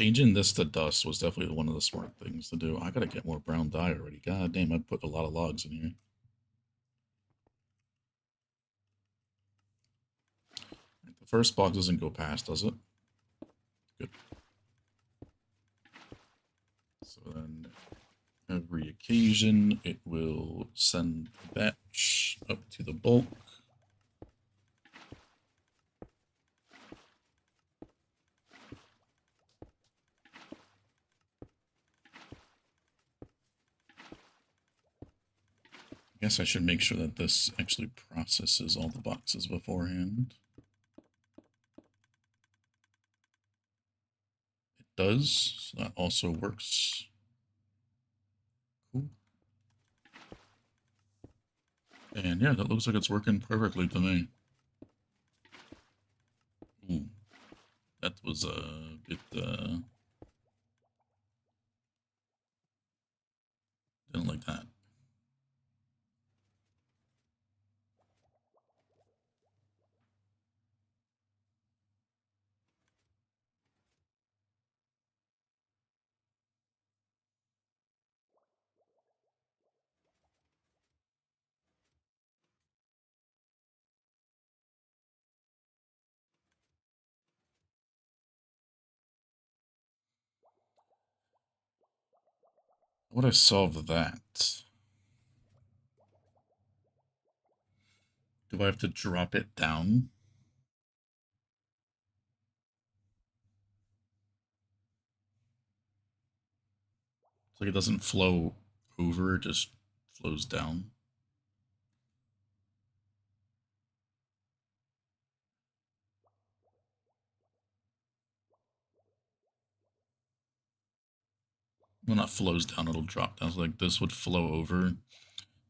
Changing this to dust was definitely one of the smart things to do. I gotta get more brown dye already. God damn, I put a lot of logs in here. The first box doesn't go past, does it? Good. So then every occasion it will send the batch up to the bulk. I guess I should make sure that this actually processes all the boxes beforehand. It does, so that also works. Cool. And yeah, that looks like it's working perfectly to me. Ooh, that was a bit, didn't like that. How would I solve that? Do I have to drop it down? It's like it doesn't flow over, it just flows down. Well, not flows down, it'll drop down. So like this would flow over, and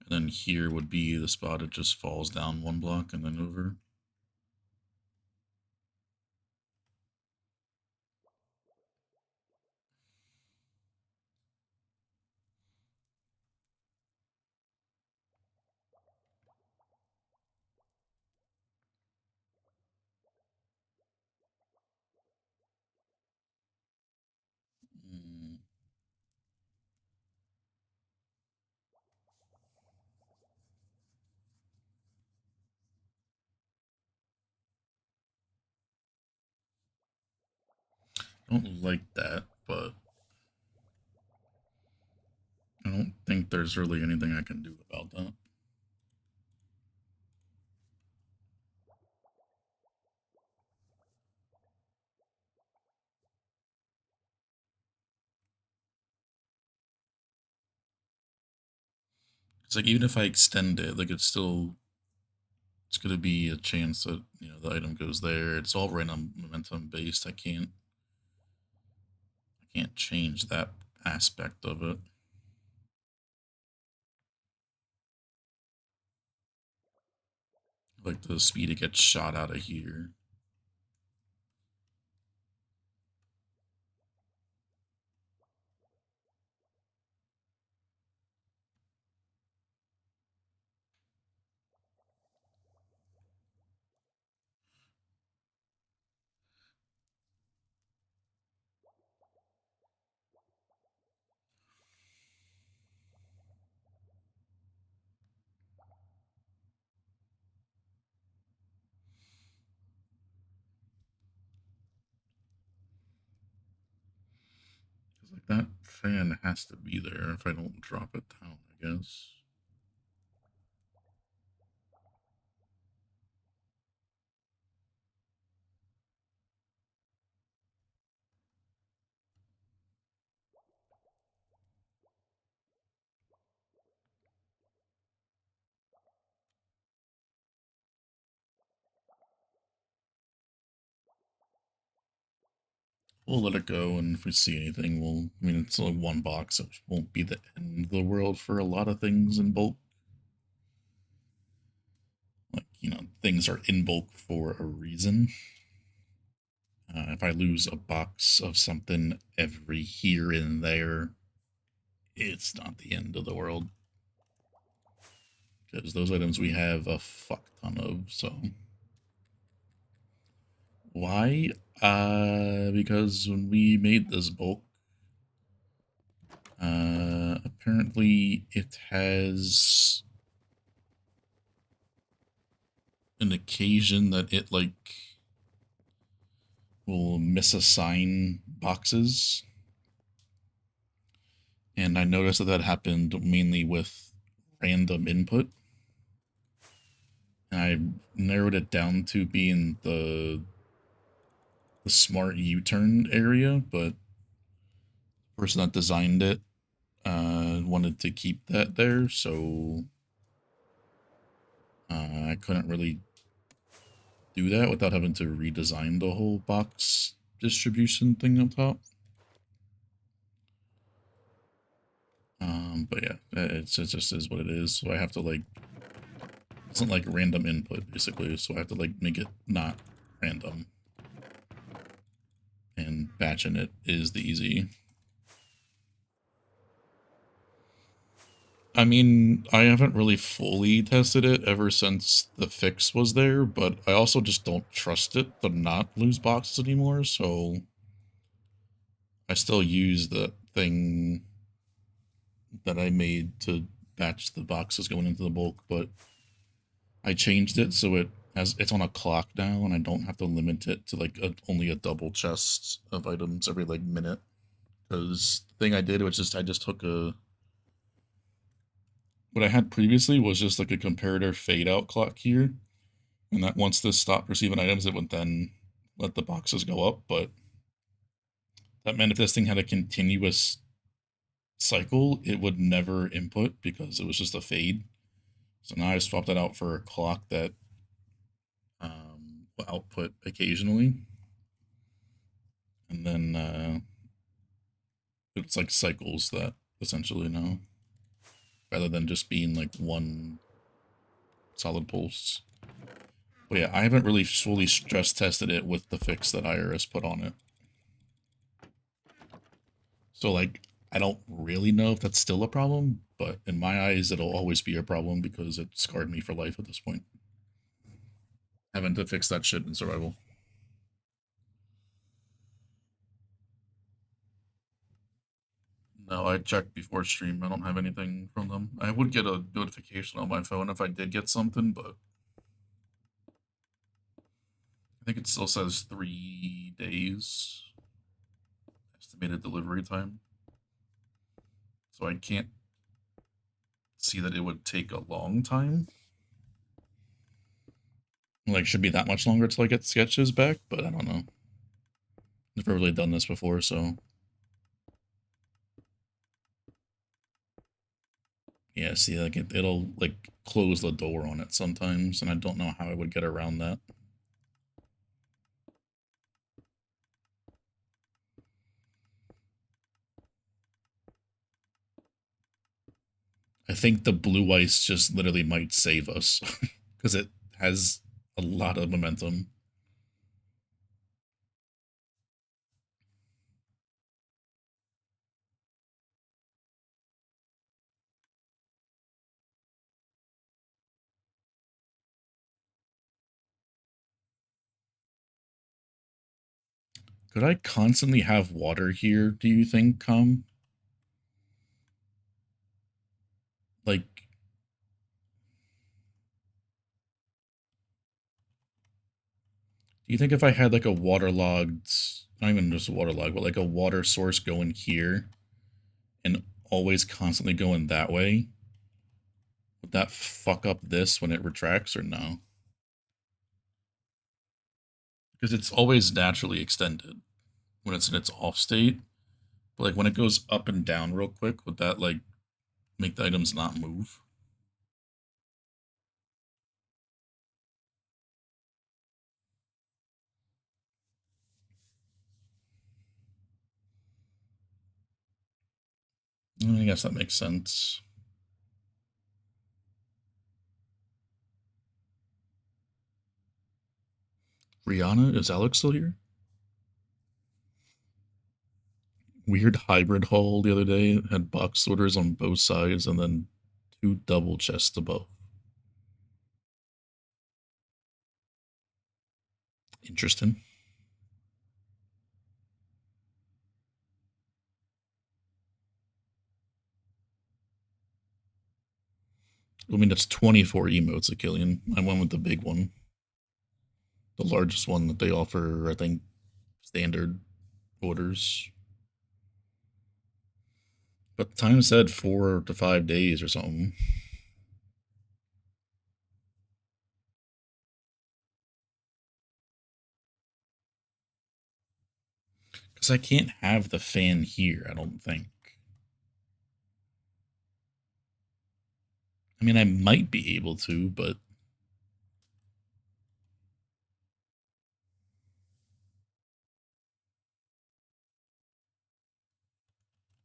then here would be the spot it just falls down one block and then over. Mm, I don't like that, but I don't think there's really anything I can do about that. It's like even if I extend it, like it's gonna be a chance that the item goes there. It's all random momentum based. I can't change that aspect of it. Like the speed it gets shot out of here. Cause like that fan has to be there if I don't drop it down, I guess. We'll let it go, and if we see anything, I mean, it's only one box, so it won't be the end of the world for a lot of things in bulk. Like, things are in bulk for a reason. If I lose a box of something every here and there, it's not the end of the world. Because those items we have a fuck ton of, so Why? Because when we made this bulk, apparently it has an occasion that it like will misassign boxes, and I noticed that that happened mainly with random input. And I narrowed it down to being the smart U-turn area, but the person that designed it wanted to keep that there, so I couldn't really do that without having to redesign the whole box distribution thing up top. But yeah, it just is what it is. So I have to like, it's not like random input basically. So I have to like make it not random. And batching it is the easy. I mean, I haven't really fully tested it ever since the fix was there, but I also just don't trust it to not lose boxes anymore, so I still use the thing that I made to batch the boxes going into the bulk, but I changed it so it's on a clock now, and I don't have to limit it to like only a double chest of items every like minute. Because the thing I did was just I just took a what I had previously was just like a comparator fade out clock here, and that once this stopped receiving items, it would then let the boxes go up. But that meant if this thing had a continuous cycle, it would never input because it was just a fade. So now I swapped that out for a clock that will output occasionally, and then it's like cycles that essentially now, rather than just being like one solid pulse. But yeah, I haven't really fully stress tested it with the fix that IRS put on it. So like, I don't really know if that's still a problem, but in my eyes, it'll always be a problem because it scarred me for life at this point. Having to fix that shit in survival. No, I checked before stream. I don't have anything from them. I would get a notification on my phone if I did get something, but I think it still says 3 days estimated delivery time. So I can't see that it would take a long time. Like, should be that much longer till I get sketches back, but I don't know. Never really done this before, so. Yeah, see, like, it'll, like, close the door on it sometimes, and I don't know how I would get around that. I think the blue ice just literally might save us, because it has a lot of momentum. Could I constantly have water here, do you think, Like, do you think if I had, like, a waterlogged, not even just a waterlog, but, like, a water source going here, and always constantly going that way, would that fuck up this when it retracts, or no? Because it's always naturally extended when it's in its off state. But like when it goes up and down real quick, would that like make the items not move? I guess that makes sense. Rihanna, is Alex still here? Weird hybrid haul the other day. Had box orders on both sides and then 2 double chests above. Interesting. I mean, it's 24 emotes a Killian. I went with the big one. The largest one that they offer, I think, standard orders. But the time said 4 to 5 days or something. Because I can't have the fan here, I don't think. I mean, I might be able to, but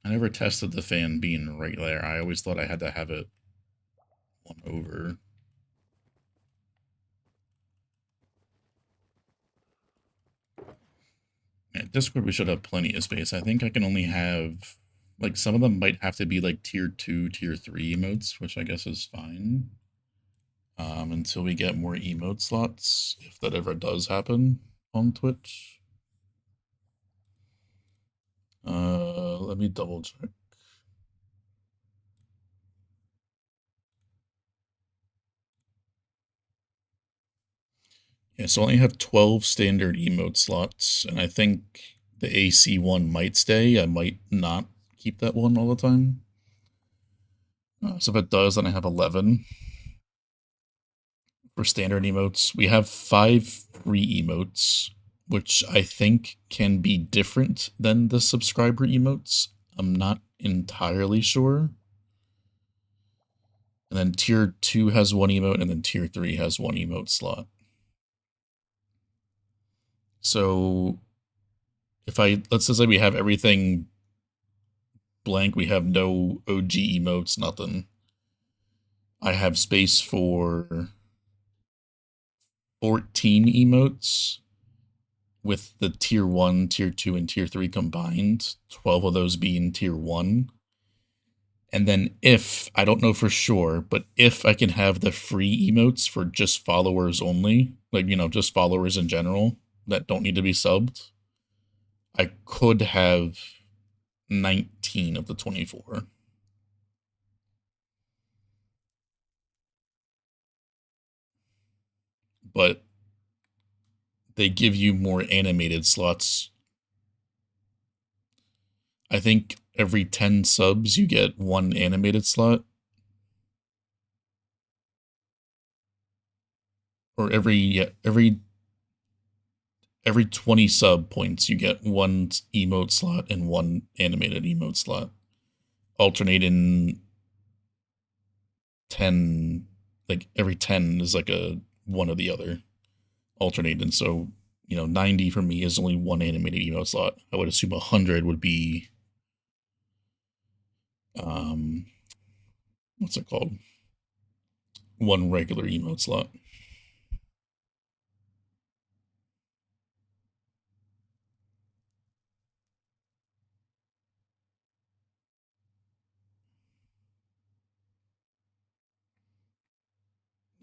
I never tested the fan being right there. I always thought I had to have it one over. Yeah, Discord, we should have plenty of space. I think I can only have, like, some of them might have to be, like, tier 2, tier 3 emotes, which I guess is fine. Until we get more emote slots, if that ever does happen on Twitch. Let me double check. Yeah, so I only have 12 standard emote slots, and I think the AC one might stay. I might not keep that one all the time. So if it does, then I have 11 for standard emotes. We have 5 free emotes, which I think can be different than the subscriber emotes. I'm not entirely sure. And then tier 2 has 1 emote, and then tier 3 has 1 emote slot. So if let's just say we have everything blank, we have no OG emotes, nothing. I have space for 14 emotes with the tier 1, tier 2, and tier 3 combined, 12 of those being tier 1. And then if, I don't know for sure, but if I can have the free emotes for just followers only, like, just followers in general that don't need to be subbed, I could have 19 of the 24. But they give you more animated slots. I think every 10 subs you get 1 animated slot. Or every 20 sub points you get 1 emote slot and 1 animated emote slot. Alternating 10, like every 10 is like a one or the other. Alternating. So, 90 for me is only 1 animated emote slot. I would assume 100 would be what's it called? 1 regular emote slot.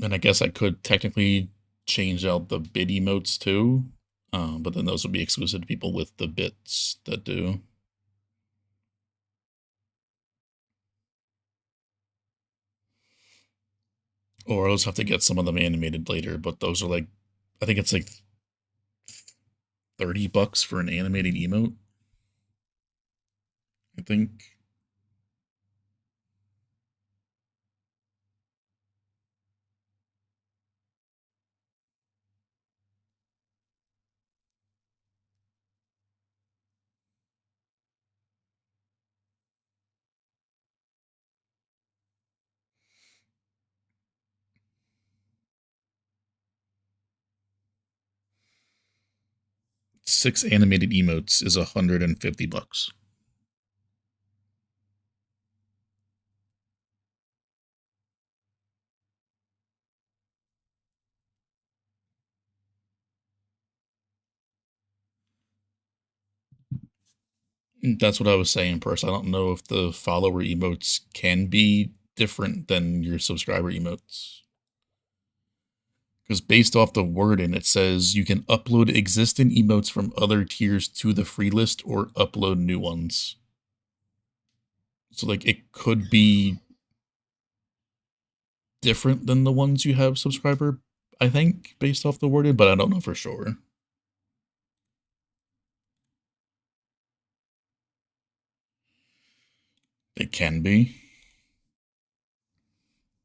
And I guess I could technically change out the bit emotes too, but then those would be exclusive to people with the bits that do. Or I'll just have to get some of them animated later, but those are like, I think it's like $30 for an animated emote. I think. Six animated emotes is $150. That's what I was saying, Purse. I don't know if the follower emotes can be different than your subscriber emotes. Because based off the wording, it says you can upload existing emotes from other tiers to the free list or upload new ones. So, like, it could be different than the ones you have subscriber, I think, based off the wording, but I don't know for sure. It can be.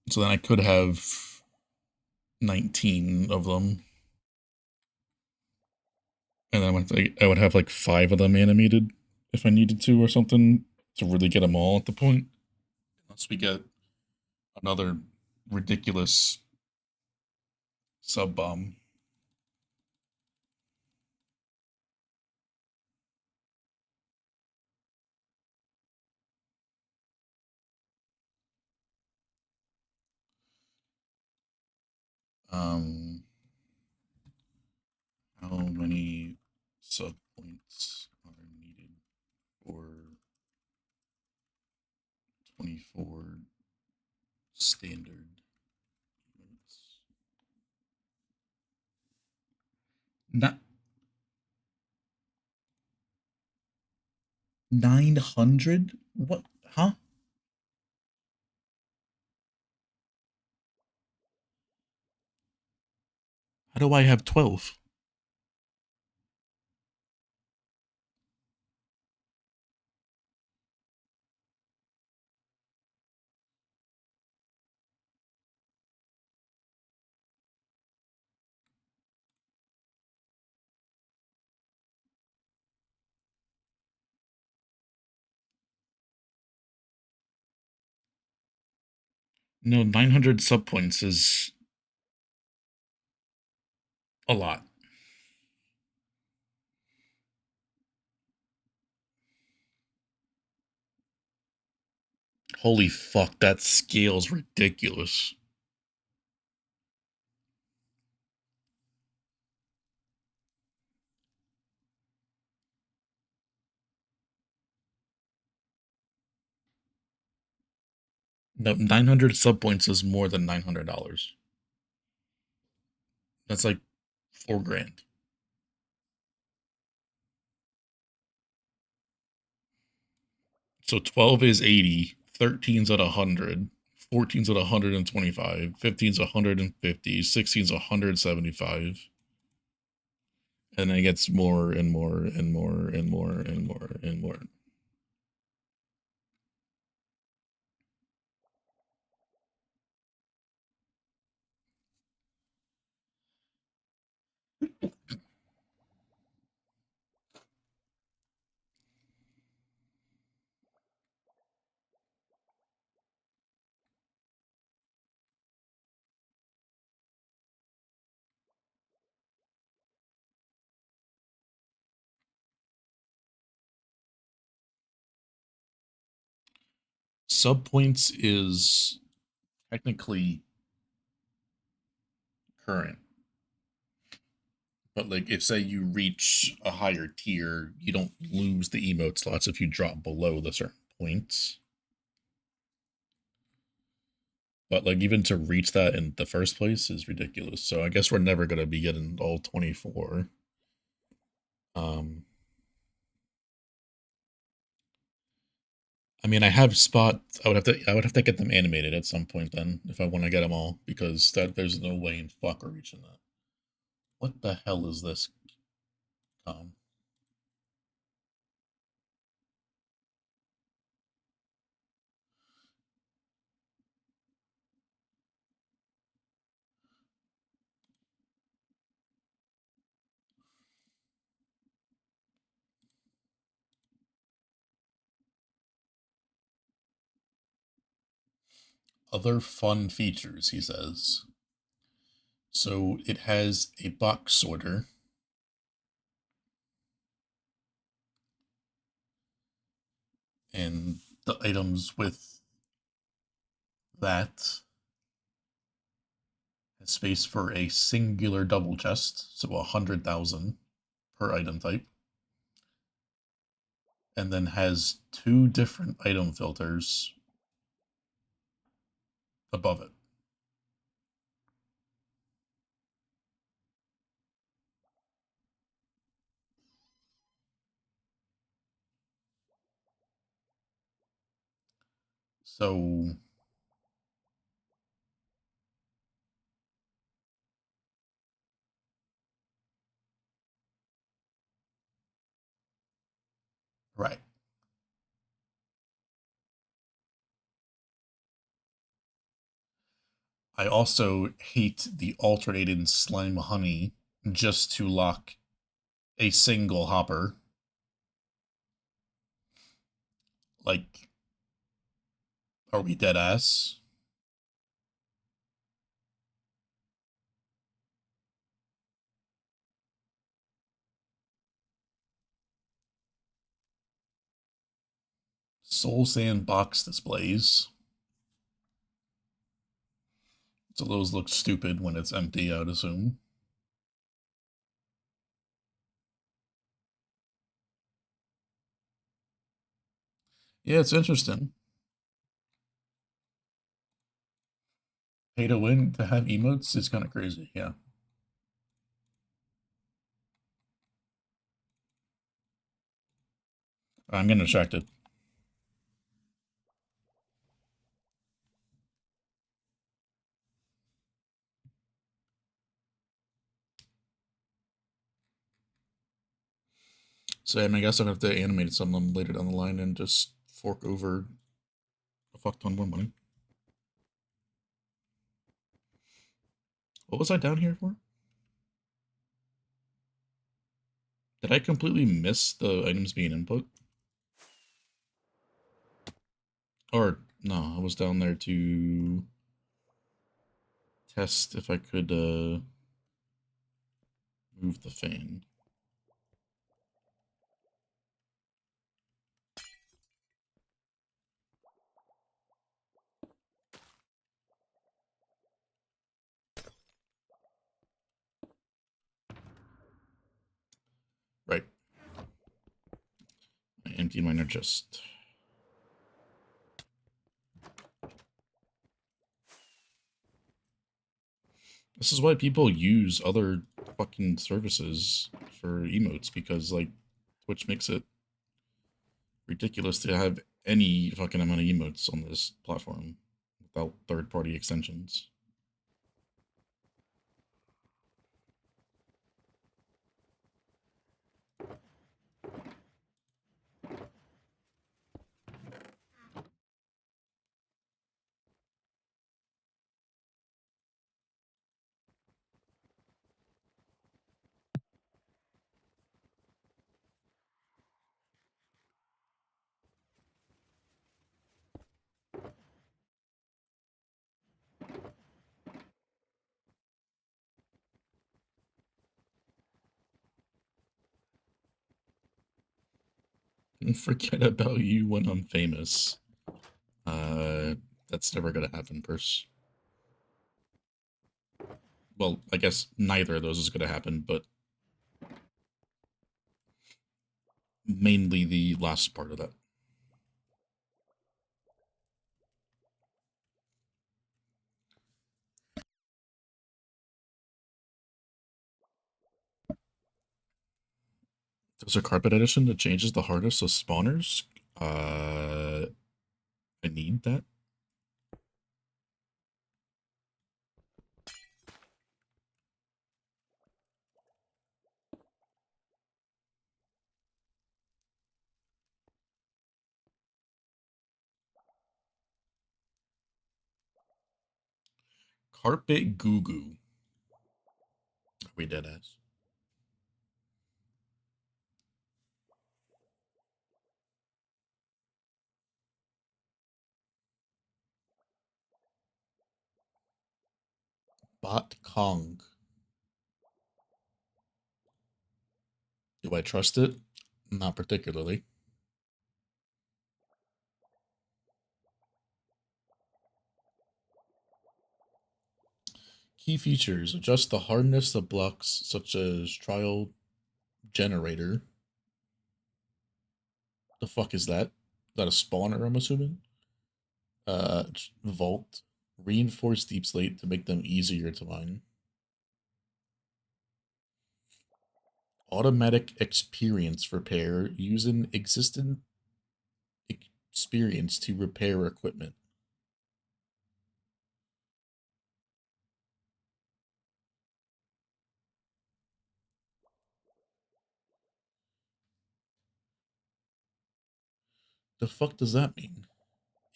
So then I could have 19 of them. And then I would have like 5 of them animated if I needed to or something to really get them all at the point. Unless we get another ridiculous sub bomb. Um, how many sub points are needed for 24 standard units? Not 900? What? Huh? How do I have 12? No, 900 sub points is a lot. Holy fuck, that scale's ridiculous. No, 900 sub points is more than $900. That's like 4 grand. So 12 is 80, 13's at 100, 14's at 125, 15's 150, 16's 175. And then it gets more and more and more and more and more and more. Sub points is technically current. But like if say you reach a higher tier, you don't lose the emote slots if you drop below the certain points. But like even to reach that in the first place is ridiculous. So I guess we're never gonna be getting all 24. Um I mean I have spots I would have to get them animated at some point then if I want to get them all because that there's no way in fuck we're reaching that. What the hell is this? Other fun features, he says. So it has a box sorter. And the items with that has space for a singular double chest, so 100,000 per item type. And then has 2 different item filters above it. So Right. I also hate the alternated slime honey just to lock a single hopper. Like, are we dead ass? Soul Sand box displays. So those look stupid when it's empty, I would assume. Yeah, it's interesting. Pay to win to have emotes is kind of crazy, yeah. I'm getting distracted. So I guess I'd have to animate some of them later down the line and just fork over a fuck ton more money. What was I down here for? Did I completely miss the items being input? Or no, I was down there to test if I could move the fan. Right. I emptied mine chest. This is why people use other fucking services for emotes, because like Twitch makes it ridiculous to have any fucking amount of emotes on this platform without third-party extensions. And forget about you when I'm famous. Uh, that's never gonna happen, Purse. Well, I guess neither of those is gonna happen, but mainly the last part of that. There's a carpet edition that changes the hardest of spawners. Uh, I need that. Carpet goo goo. Are we dead ass? Bot Kong. Do I trust it? Not particularly. Key features: adjust the hardness of blocks such as trial generator. The fuck is that? Is that a spawner, I'm assuming? Vault. Reinforce deep slate to make them easier to mine. Automatic experience repair using existing experience to repair equipment. The fuck does that mean?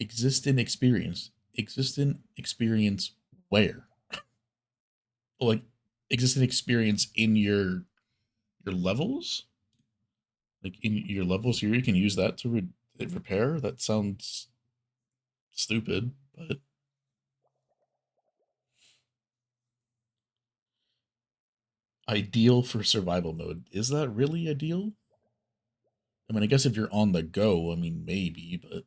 Existent experience. Existent experience where? Like existent experience in your levels? Like in your levels here, you can use that to repair? That sounds stupid, but ideal for survival mode. Is that really ideal? I mean, I guess if you're on the go, I mean, maybe, but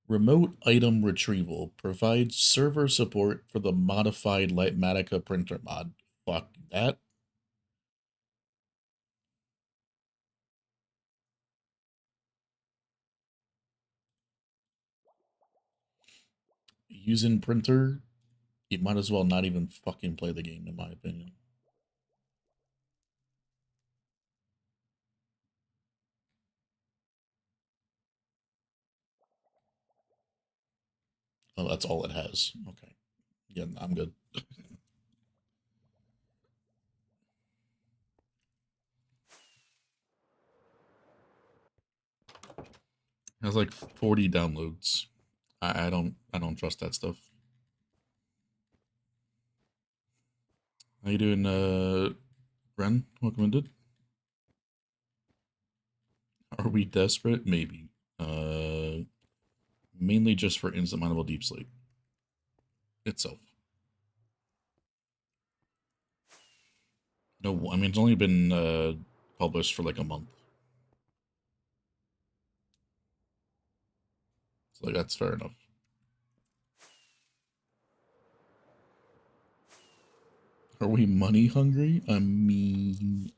remote item retrieval provides server support for the modified Lightmatica printer mod. Fuck that. Using printer, you might as well not even fucking play the game, in my opinion. Oh, that's all it has. Okay. Yeah, I'm good. It has like 40 downloads. I don't trust that stuff. How you doing, Ren? Welcome in. Are we desperate? Maybe. Mainly just for instant mineable deep sleep itself. No, I mean it's only been published for like a month, so like that's fair enough. Are we money hungry? I mean,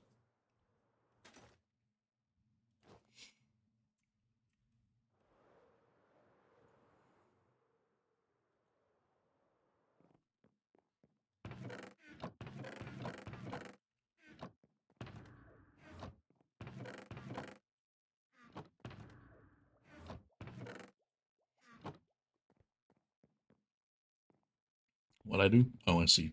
what I do? Oh, I see.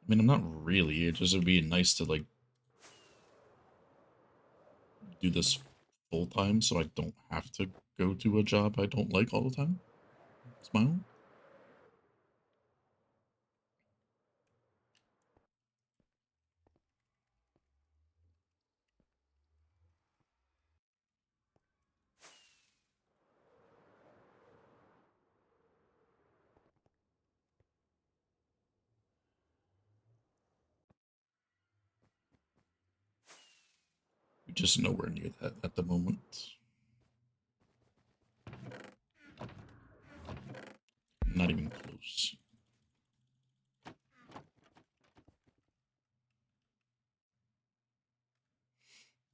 I mean, I'm not really. It just would be nice to like do this full time, so I don't have to go to a job I don't like all the time. Smile. Just nowhere near that at the moment. Not even close.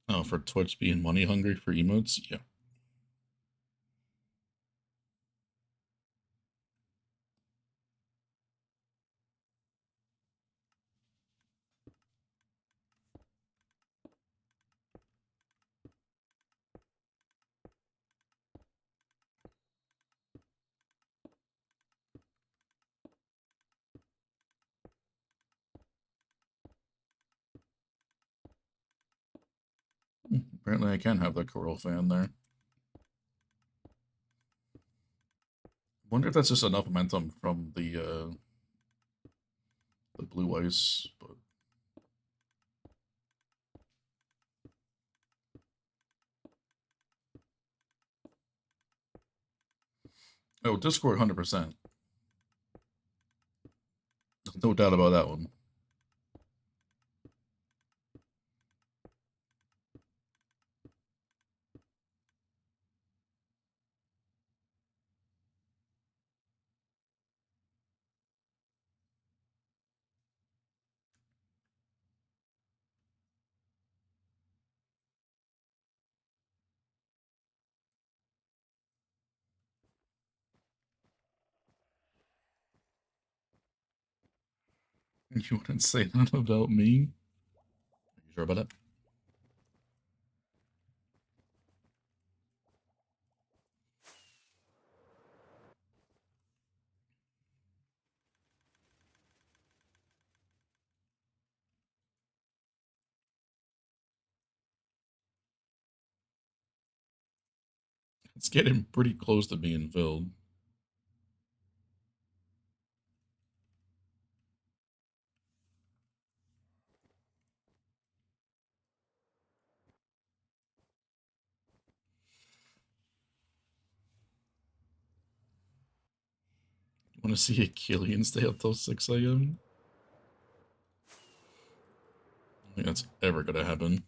Oh, for Twitch being money hungry for emotes? Yeah. Apparently, I can have the coral fan there. Wonder if that's just enough momentum from the blue ice, but oh, Discord 100%. No doubt about that one. You wouldn't say that about me? Are you sure about it? It's getting pretty close to being filled. Want to see a Killian stay up till 6 a.m.? I don't think that's ever gonna happen.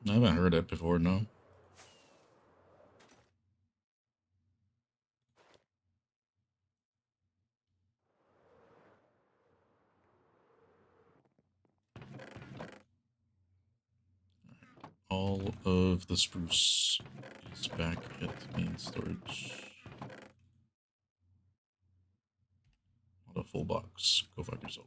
I haven't heard it before, no. All of the spruce is back at main storage. Not a full box. Go fuck yourself.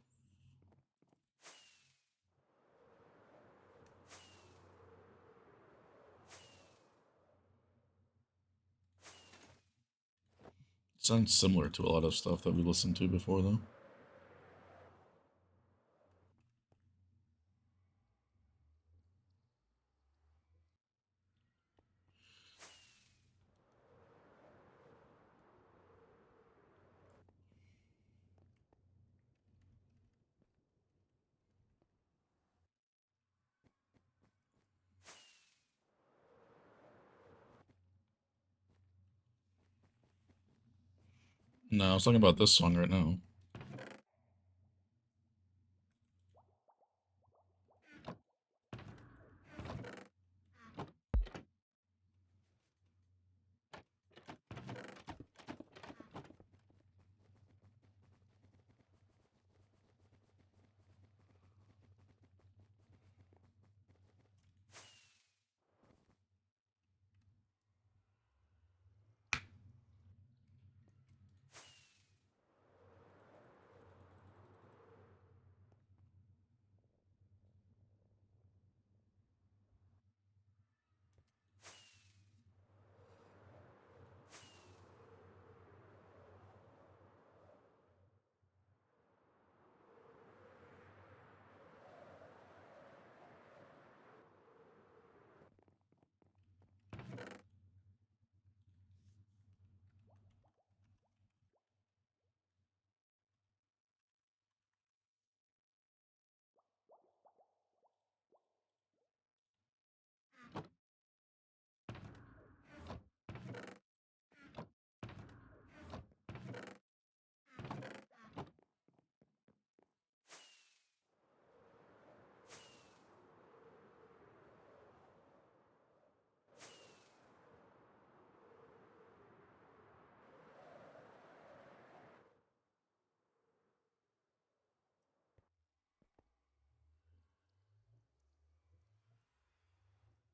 Sounds similar to a lot of stuff that we listened to before, though. No, I was talking about this song right now.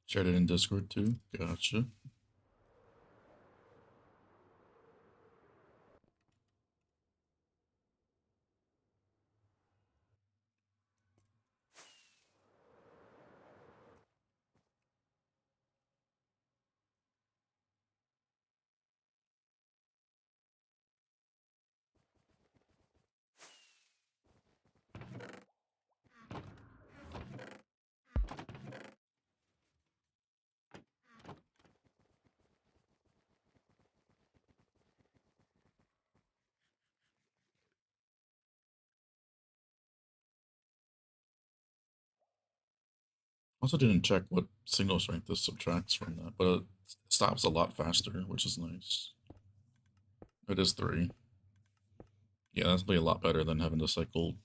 Shared it in Discord too. Gotcha. Also didn't check what signal strength this subtracts from that, but it stops a lot faster, which is nice. It is 3. Yeah, that's be a lot better than having to cycle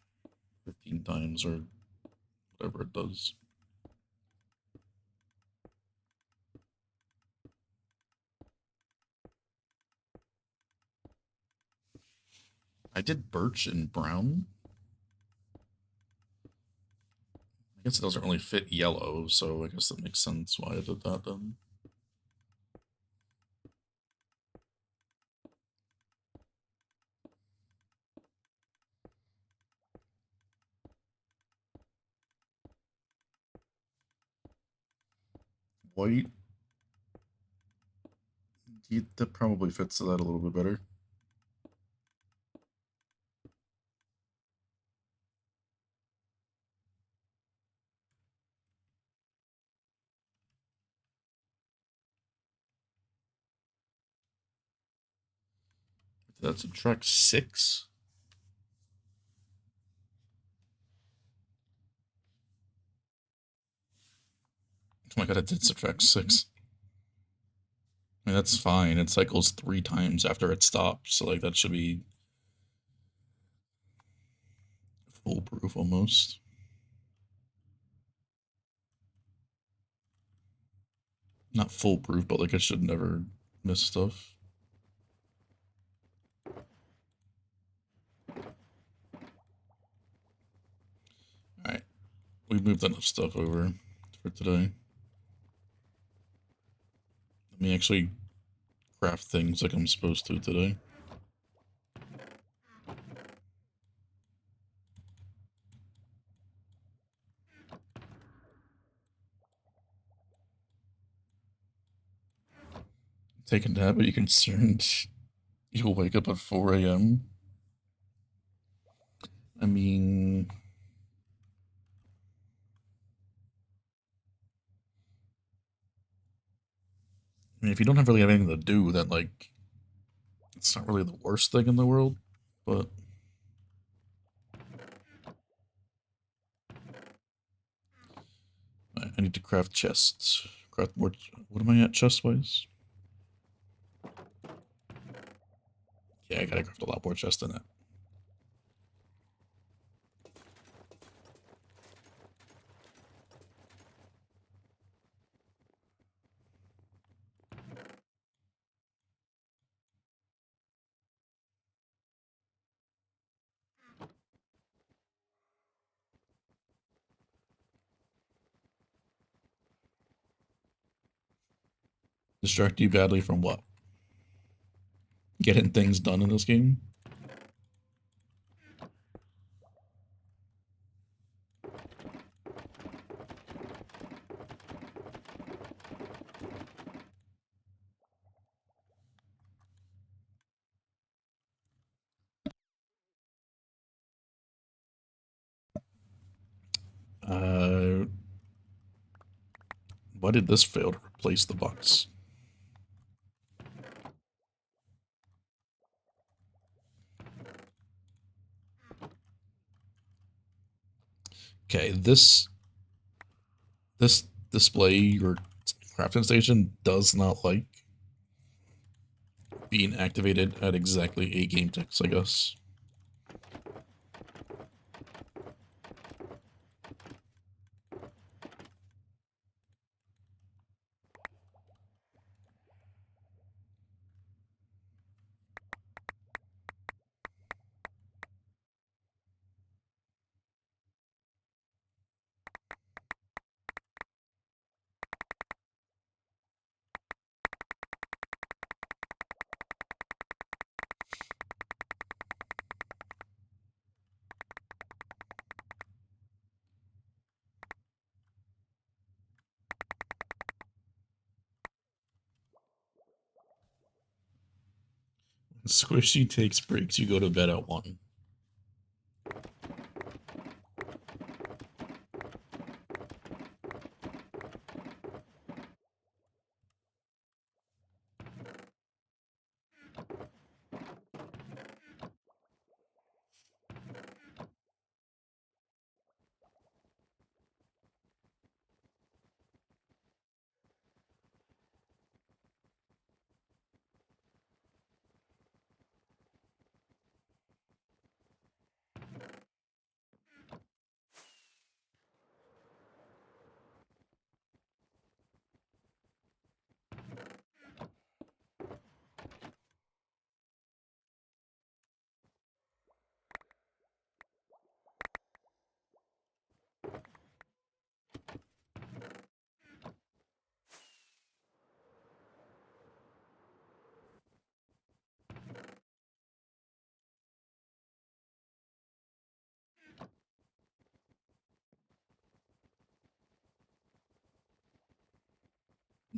15 times or whatever it does. I did birch and brown. I guess it doesn't really fit yellow, so I guess that makes sense why I did that then. white. That probably fits that a little bit better. That's subtract 6. Oh my god, it did subtract 6. I mean, that's fine. It cycles 3 times after it stops, so like that should be foolproof almost. Not foolproof, but like it should never miss stuff. Alright, we've moved enough stuff over for today. Let me actually craft things like I'm supposed to today. Take a nap, are you concerned? You'll wake up at 4 a.m.? I mean, if you don't have really have anything to do, then like it's not really the worst thing in the world, but I need to craft chests. Craft more. What am I at chest wise? Yeah, I gotta craft a lot more chests than that. Distract you badly from what? Getting things done in this game? Uh, why did this fail to replace the box? Okay, this display or crafting station does not like being activated at exactly 8 game ticks, I guess. Squishy takes breaks, you go to bed at 1.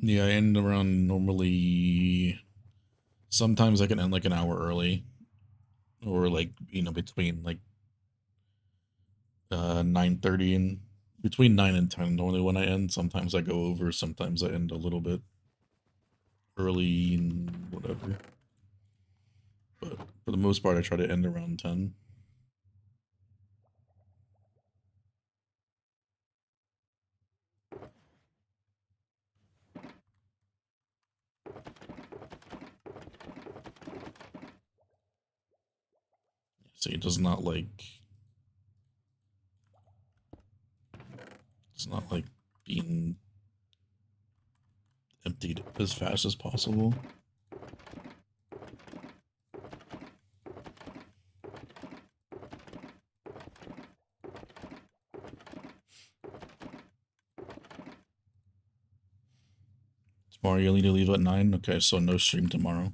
Yeah, I end around normally. Sometimes I can end like an hour early, or like between like 9:30 and between 9 and 10 normally when I end. Sometimes I go over. Sometimes I end a little bit early and whatever. But for the most part, I try to end around 10. So it does not like it's not like being emptied as fast as possible. Tomorrow you'll need to leave at 9. Okay, so no stream tomorrow.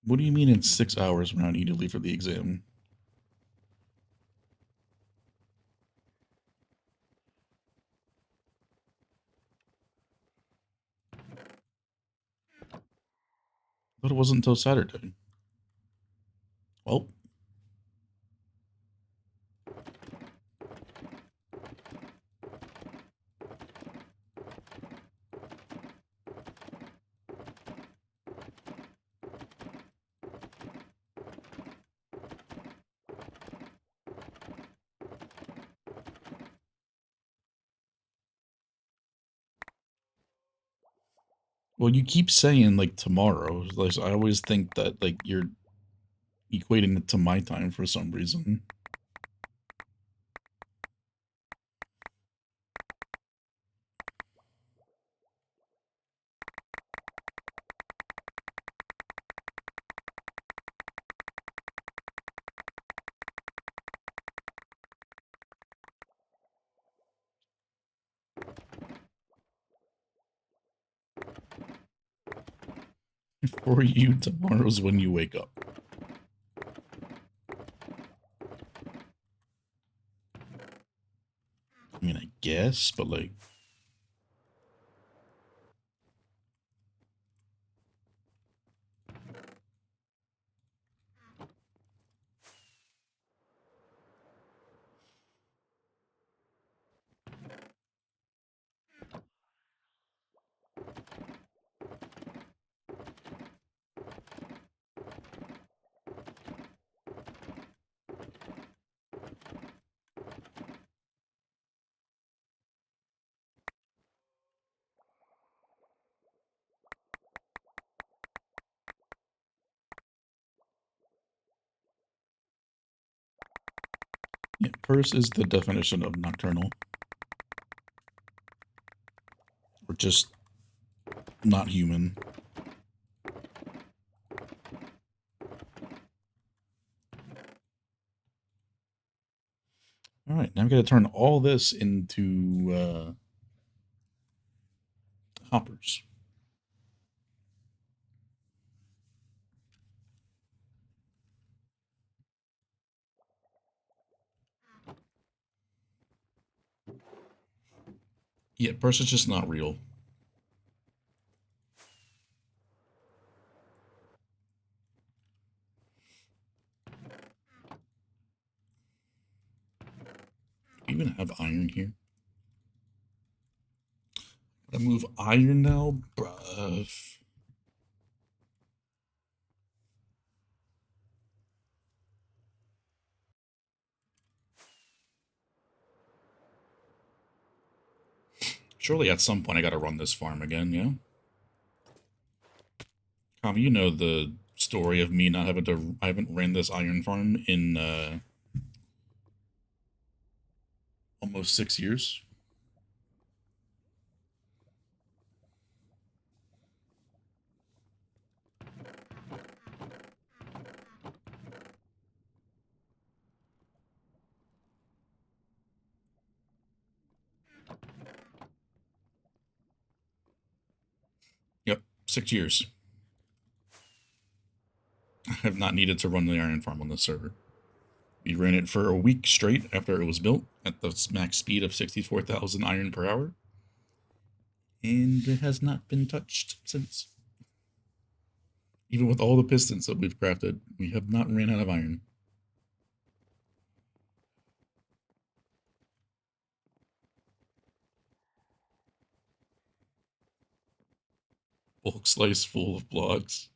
What do you mean in 6 hours when I need to leave for the exam? But it wasn't until Saturday. Well, you keep saying like tomorrow. Like I always think that like you're equating it to my time for some reason. For you, tomorrow's when you wake up. I mean, I guess, but like, yeah, purse is the definition of nocturnal. Or just not human. All right, now I'm going to turn all this into hoppers. Yeah, purse is just not real. Do you even have iron here? I move iron now, bruh. Surely at some point I gotta run this farm again, yeah? Tom, you know the story of me not having to... I haven't ran this iron farm in, almost 6 years. Yep, 6 years. I have not needed to run the iron farm on this server. We ran it for a week straight after it was built at the max speed of 64,000 iron per hour. And it has not been touched since. Even with all the pistons that we've crafted, we have not ran out of iron. Bulk slice full of blocks.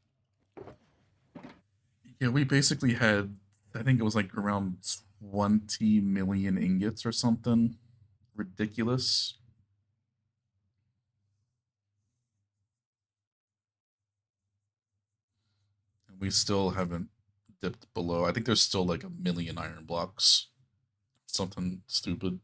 Yeah, we basically had, I think it was like around 20 million ingots or something. Ridiculous. And we still haven't dipped below. I think there's still like a million iron blocks. Something stupid.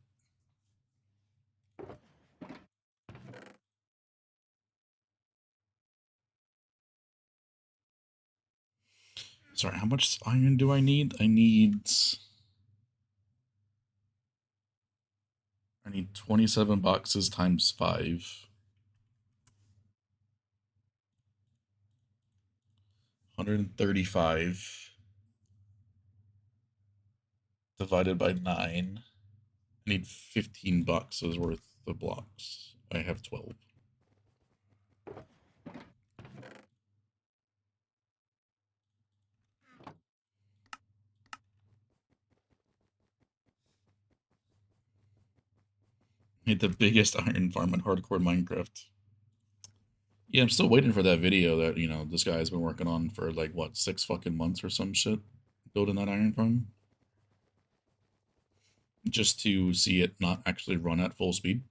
Sorry, how much iron do I need? I need 27 boxes times 5. 135 divided by 9. I need 15 boxes worth of blocks. I have 12. Made the biggest iron farm in hardcore Minecraft. Yeah, I'm still waiting for that video that, this guy's been working on for like, what, 6 fucking months or some shit? Building that iron farm? Just to see it not actually run at full speed.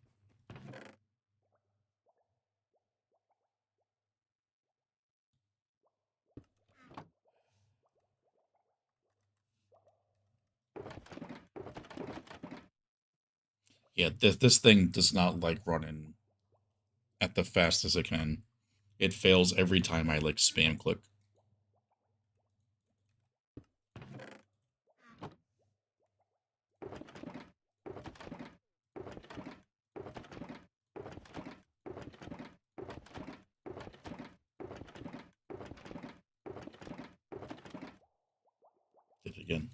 Yeah, this thing does not like running at the fastest it can. It fails every time I like spam click. Did it again.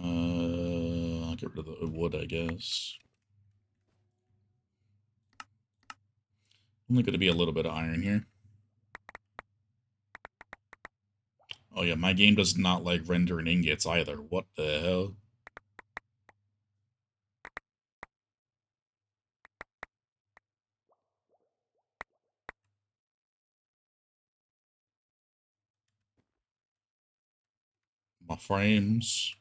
I'll get rid of the wood, I guess. Only going to be a little bit of iron here. Oh yeah, my game does not like rendering ingots either. What the hell? My frames.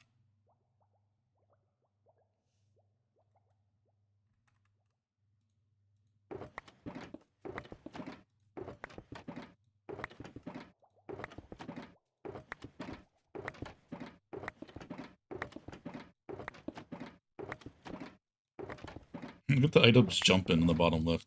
Look at the items jumping in the bottom left.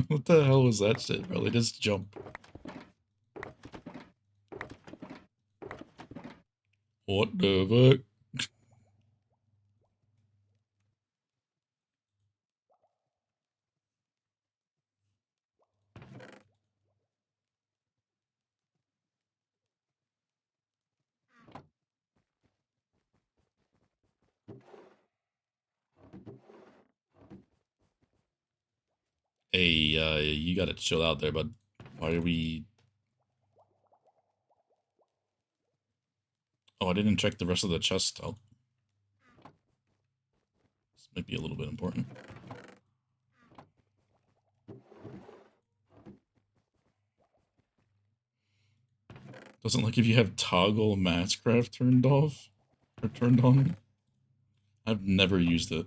What the hell was that shit, bro? They just jump. What the fuck? Hey, you gotta chill out there, bud. Why are we... Oh, I didn't check the rest of the chest out. This might be a little bit important. Doesn't like if you have toggle masscraft turned off or turned on. I've never used it.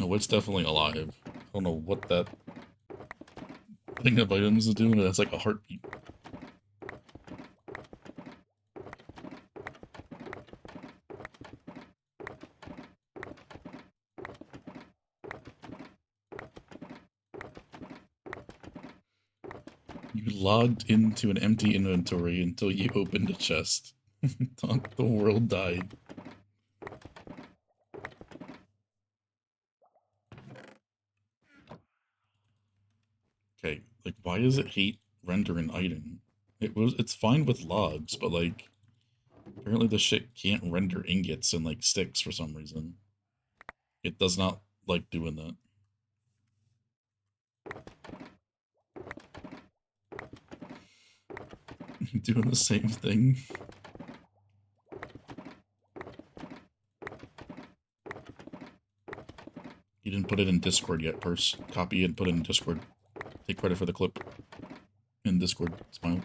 Oh, it's definitely alive. I don't know what that thing of items is doing, but that's like a heartbeat. You logged into an empty inventory until you opened a chest. Thought the world died. Okay, like why does it hate render an item? It's fine with logs, but like apparently the shit can't render ingots and like sticks for some reason. It does not like doing that. Doing the same thing. You didn't put it in Discord yet, Purse. Copy and put it in Discord. Take credit for the clip. In Discord. Smile.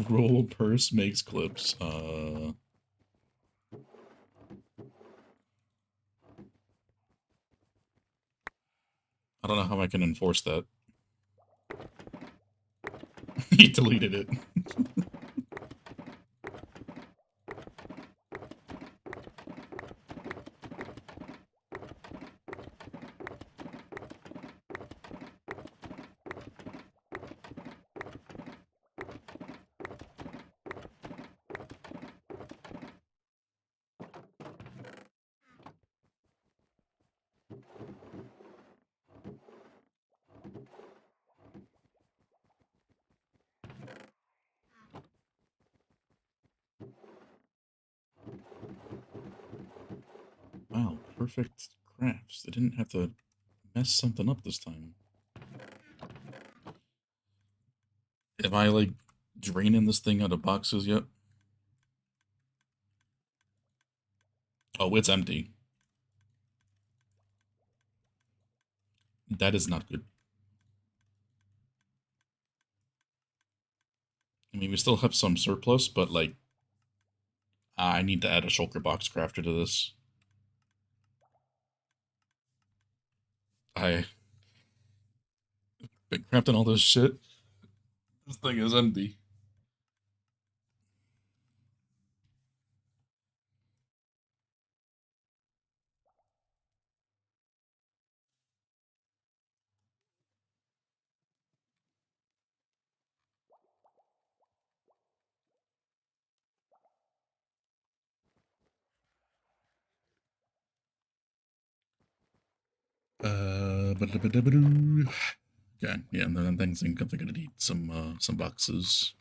Roll Purse makes clips. I don't know how I can enforce that. He deleted it. Wow, perfect crafts. They didn't have to mess something up this time. Am I like draining this thing out of boxes yet? Oh, it's empty. That is not good. I mean, we still have some surplus, but like, I need to add a shulker box crafter to this. I been crafting all this shit. This thing is empty. Ba-da-ba-da-ba-doo. Okay, yeah, and then I think I'm gonna need some boxes.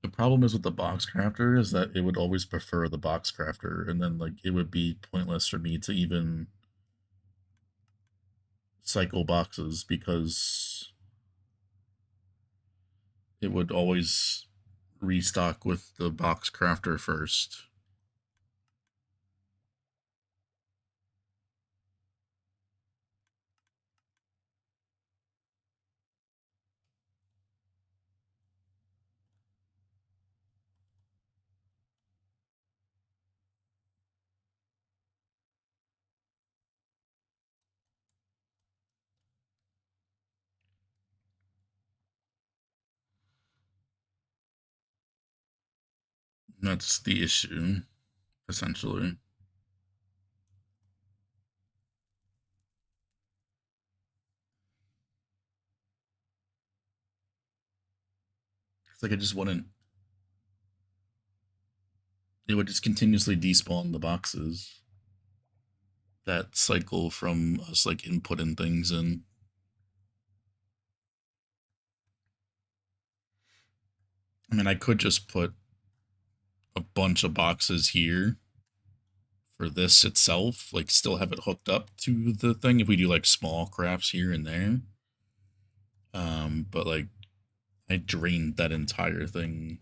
The problem is with the box crafter is that it would always prefer the box crafter, and then like it would be pointless for me to even cycle boxes because it would always restock with the box crafter first. That's the issue, essentially. It's like I just wouldn't. It would just continuously despawn the boxes. That cycle from us like inputting things in. I mean, I could just put a bunch of boxes here for this itself, like still have it hooked up to the thing if we do like small crafts here and there. But like I drained that entire thing.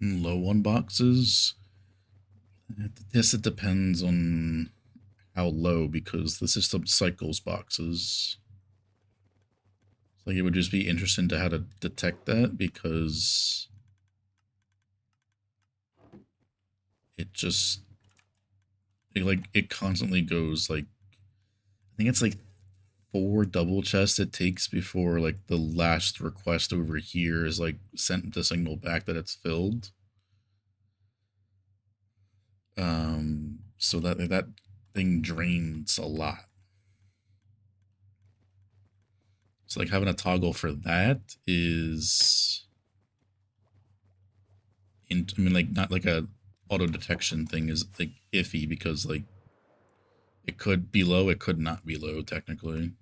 Low on boxes. Yes, it depends on how low because the system cycles boxes. Like it would just be interesting to how to detect that because it just it constantly goes like I think it's like 4 double chests it takes before like the last request over here is like sent the signal back that it's filled. So that thing drains a lot. So like having a toggle for that is I mean like not like a auto detection thing is like iffy because like it could be low, it could not be low technically.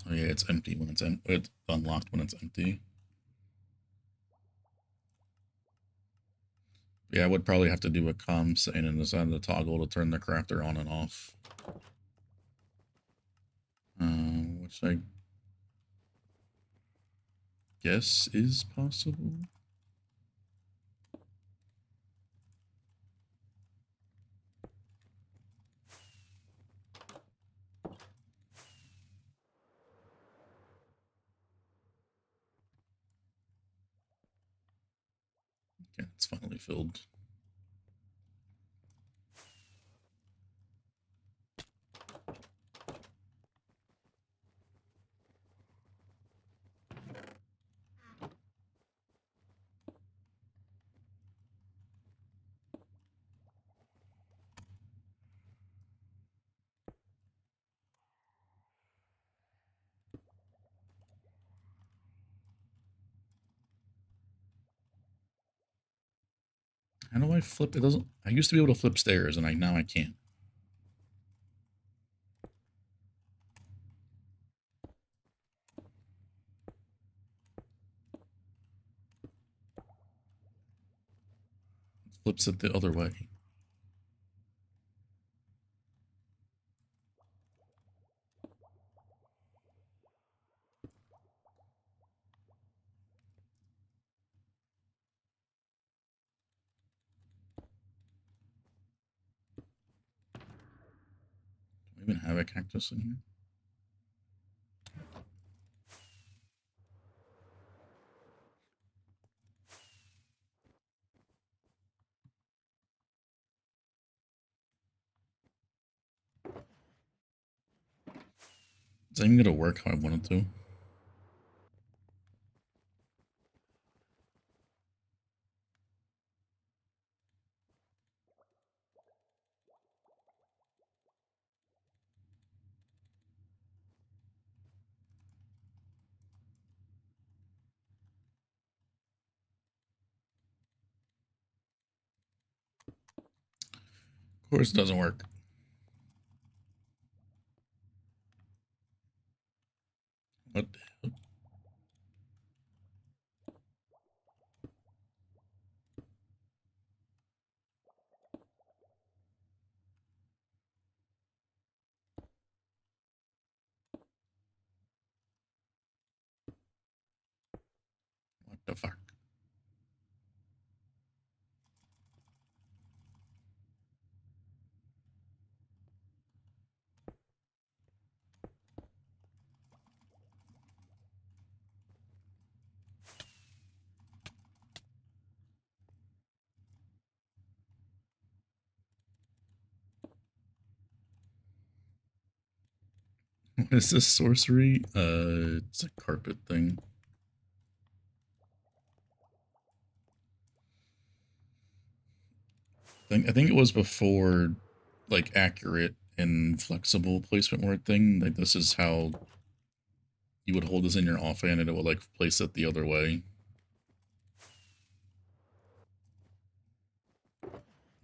Oh yeah, it's empty when it's unlocked when it's empty. Yeah, I would probably have to do a comm setting and decide the toggle to turn the crafter on and off. Which I guess is possible. Yeah, it's finally filled. How do I flip? It doesn't. I used to be able to flip stairs, and now I can't. It flips it the other way. Do I even have a cactus in here? Is that even gonna work how I wanted to? Of course it doesn't work. What the hell? What the fuck? What is this sorcery? It's a carpet thing. I think it was before, like, accurate and flexible placement word thing. Like, this is how you would hold this in your offhand and it would, like, place it the other way.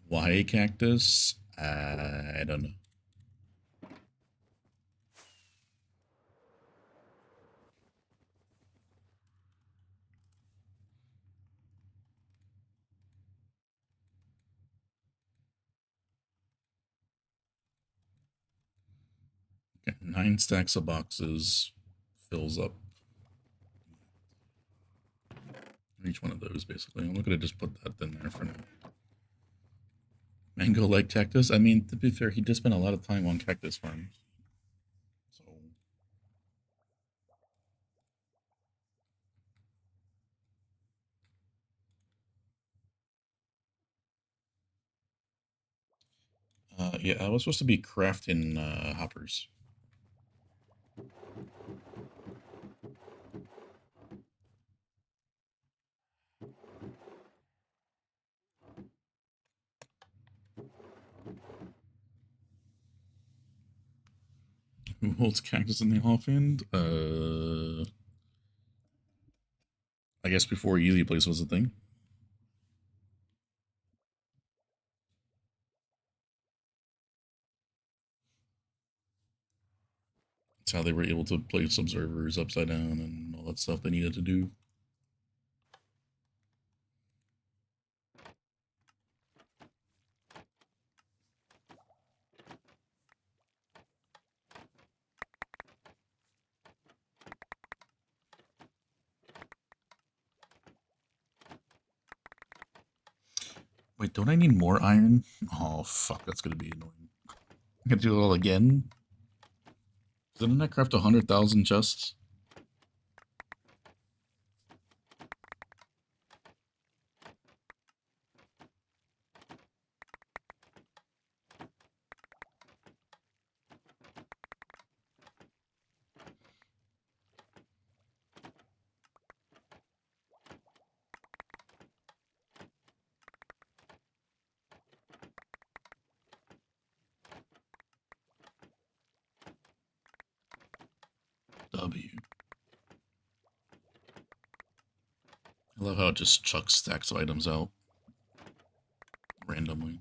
Why a cactus? I don't know. Okay, 9 stacks of boxes fills up each one of those, basically. I'm looking to just put that in there for now. Mango like cactus? I mean, to be fair, he did spend a lot of time on cactus farms. So, yeah, I was supposed to be crafting hoppers. Who holds cactus in the offhand? I guess before Easy Place was a thing. That's how they were able to place observers upside down and all that stuff they needed to do. Wait, don't I need more iron? Oh, fuck, that's gonna be annoying. I gotta do it all again? Didn't I craft 100,000 chests? W. I love how it just chucks stacks of items out randomly.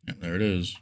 And there it is.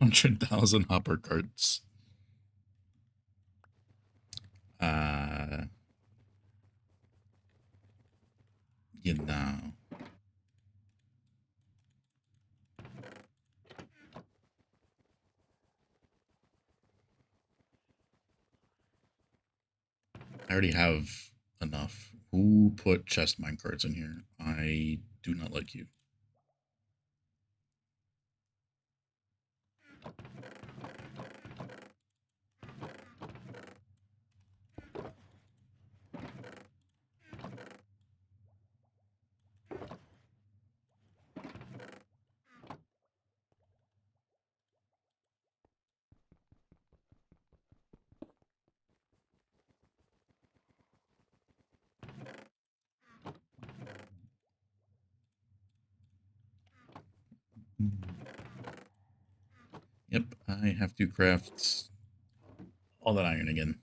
100,000 hopper carts. You know. I already have enough. Who put chest minecarts in here? I do not like you. Yep, I have to craft all that iron again.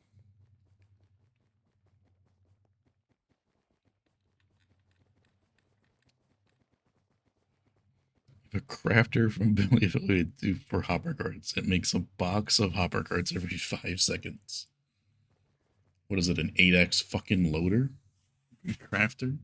If a crafter from Billy affiliated for hopper carts, it makes a box of hopper carts every 5 seconds. What is it, an 8x fucking loader? Crafter?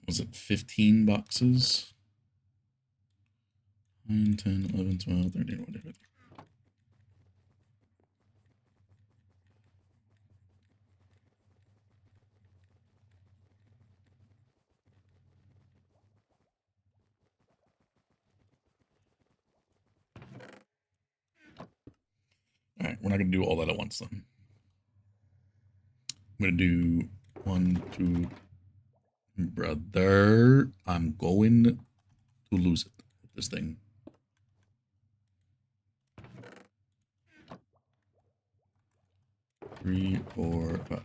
Was it 15 boxes? 9, 10, 11, 12, 13, whatever. Alright, we're not going to do all that at once then. I'm going to do 1, 2. Brother, I'm going to lose it with this thing. Three, 4, 5.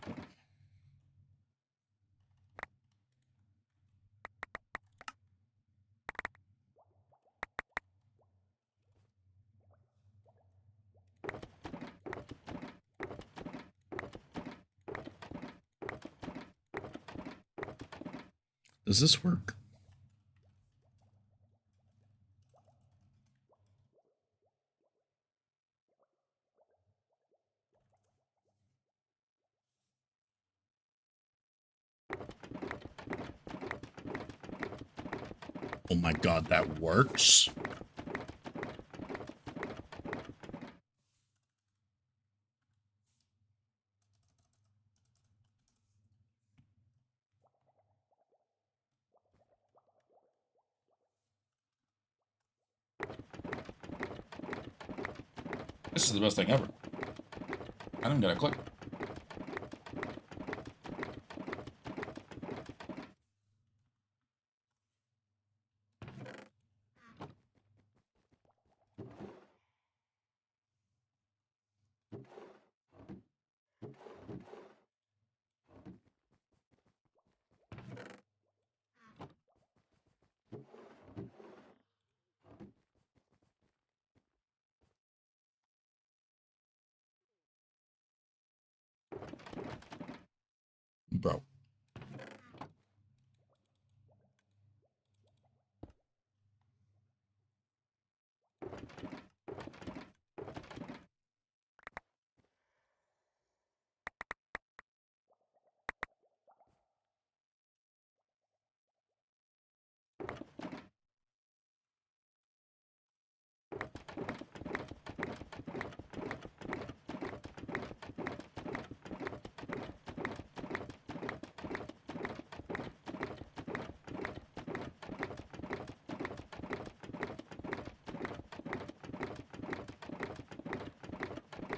Does this work? Oh my god, that works? This is the best thing ever. I don't gotta click. Bro.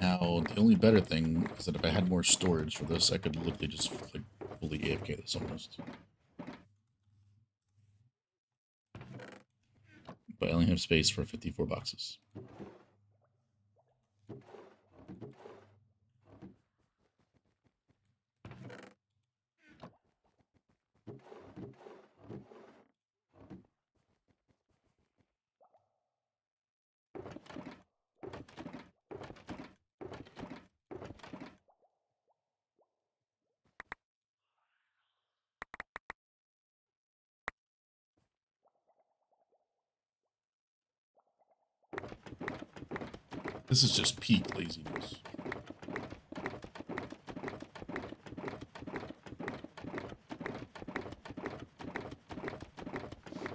Now, the only better thing is that if I had more storage for this, I could literally just like fully AFK this almost. But I only have space for 54 boxes. This is just peak laziness.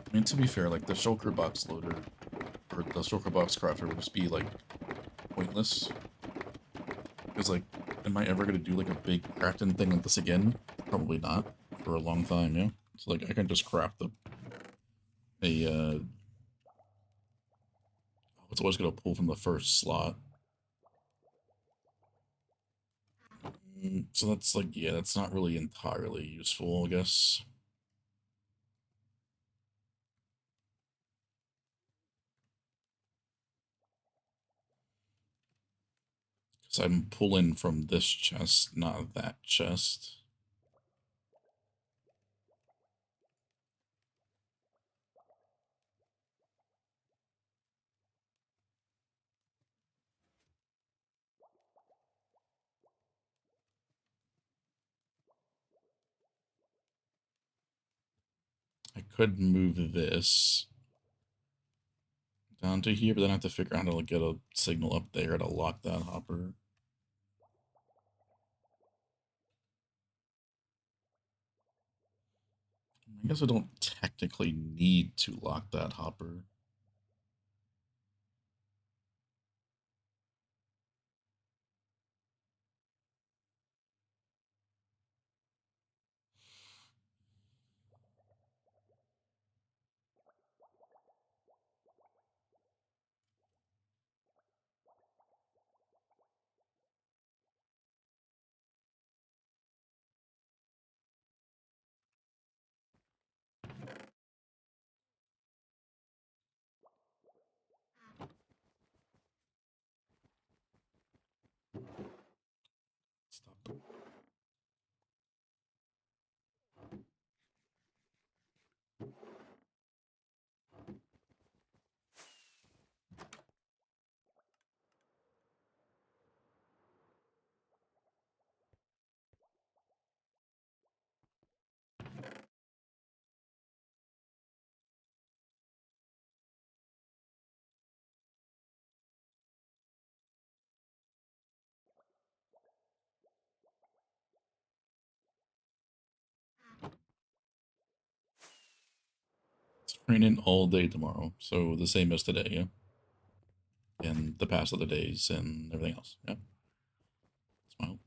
I mean, to be fair, like the shulker box loader or the shulker box crafter would just be like pointless. Because like, am I ever gonna do like a big crafting thing like this again? Probably not for a long time, yeah. So like, I can just craft it's always gonna pull from the first slot. So that's like, yeah, that's not really entirely useful, I guess. Because I'm pulling from this chest, not that chest. I could move this down to here, but then I have to figure out how to like, get a signal up there to lock that hopper. I guess I don't technically need to lock that hopper. Stop. It's raining all day tomorrow, so the same as today, yeah? And the past other days and everything else, yeah? That's my hope.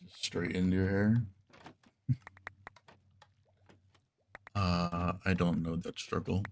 Just straight into your hair. I don't know that struggle.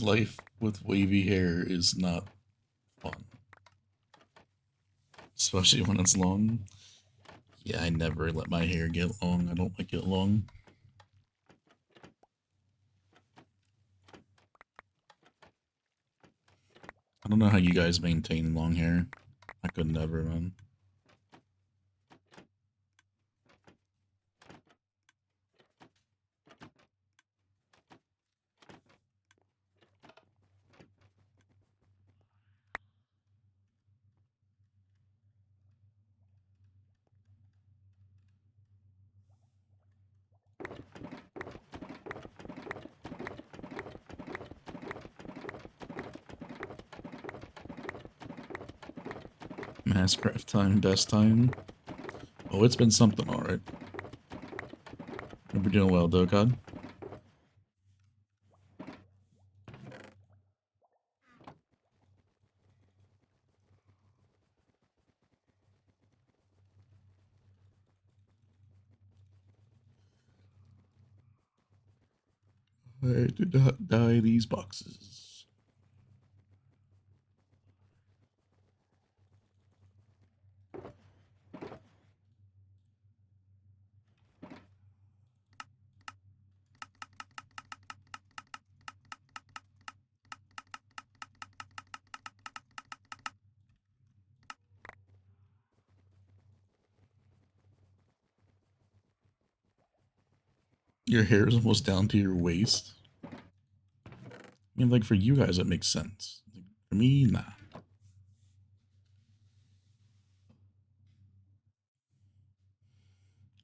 Life with wavy hair is not fun, especially when it's long. Yeah, I never let my hair get long. I don't like it long. I don't know how you guys maintain long hair. I could never, man. Masscraft time, best time. Oh, it's been something, alright. We're doing well, though, God. I did not dye these boxes. Your hair is almost down to your waist. I mean, like, for you guys, it makes sense. Like, for me, nah.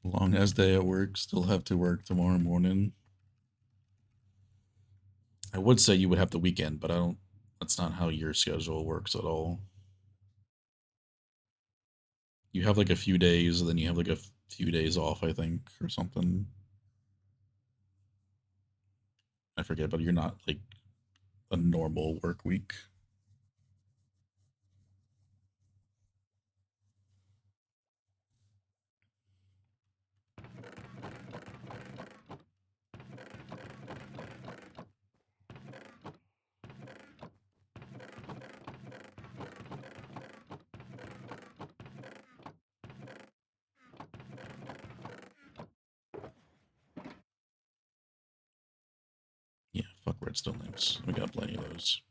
Long ass day at work, still have to work tomorrow morning. I would say you would have the weekend, but I don't. That's not how your schedule works at all. You have like a few days, and then you have like a few days off, I think, or something. I forget, but you're not like a normal work week. Yeah, fuck redstone lamps. We got plenty of those.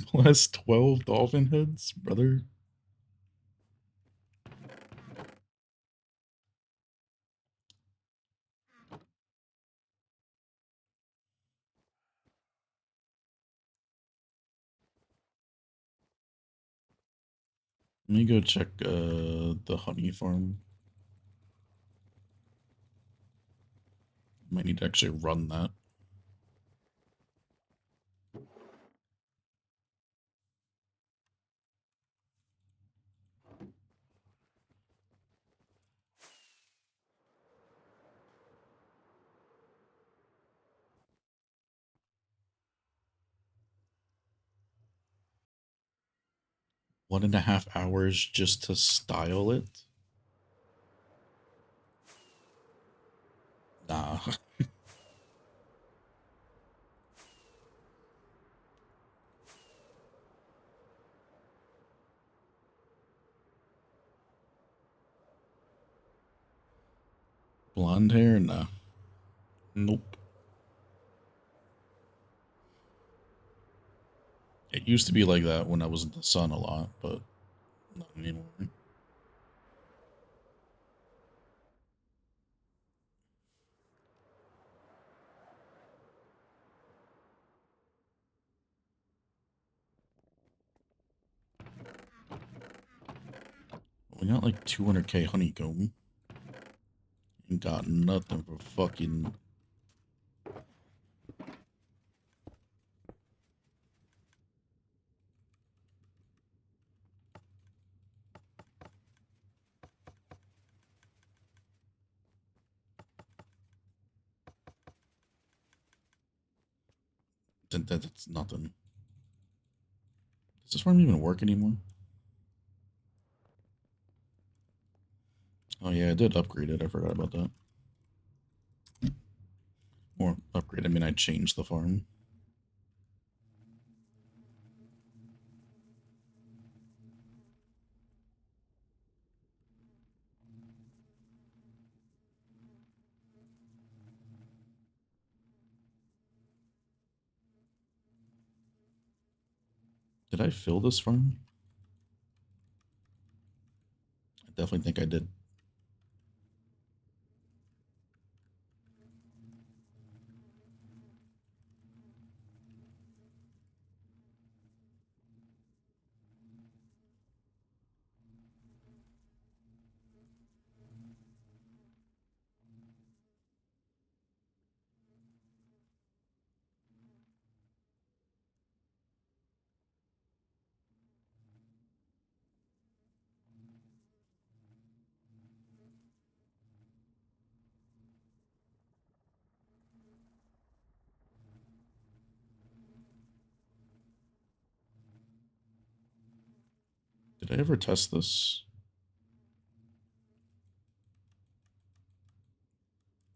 Plus 12 dolphin heads, brother. Let me go check the honey farm. Might need to actually run that. One and a half hours just to style it? Nah. Blonde hair? Nah. Nope. It used to be like that when I was in the sun a lot, but not anymore. We got like 200k honeycomb. Ain't got nothing for fucking. That's nothing. Does this farm even work anymore? Oh yeah, I did upgrade it. I forgot about that. Or upgrade, I mean I changed the farm. Did I fill this farm? I definitely think I did. Did I ever test this?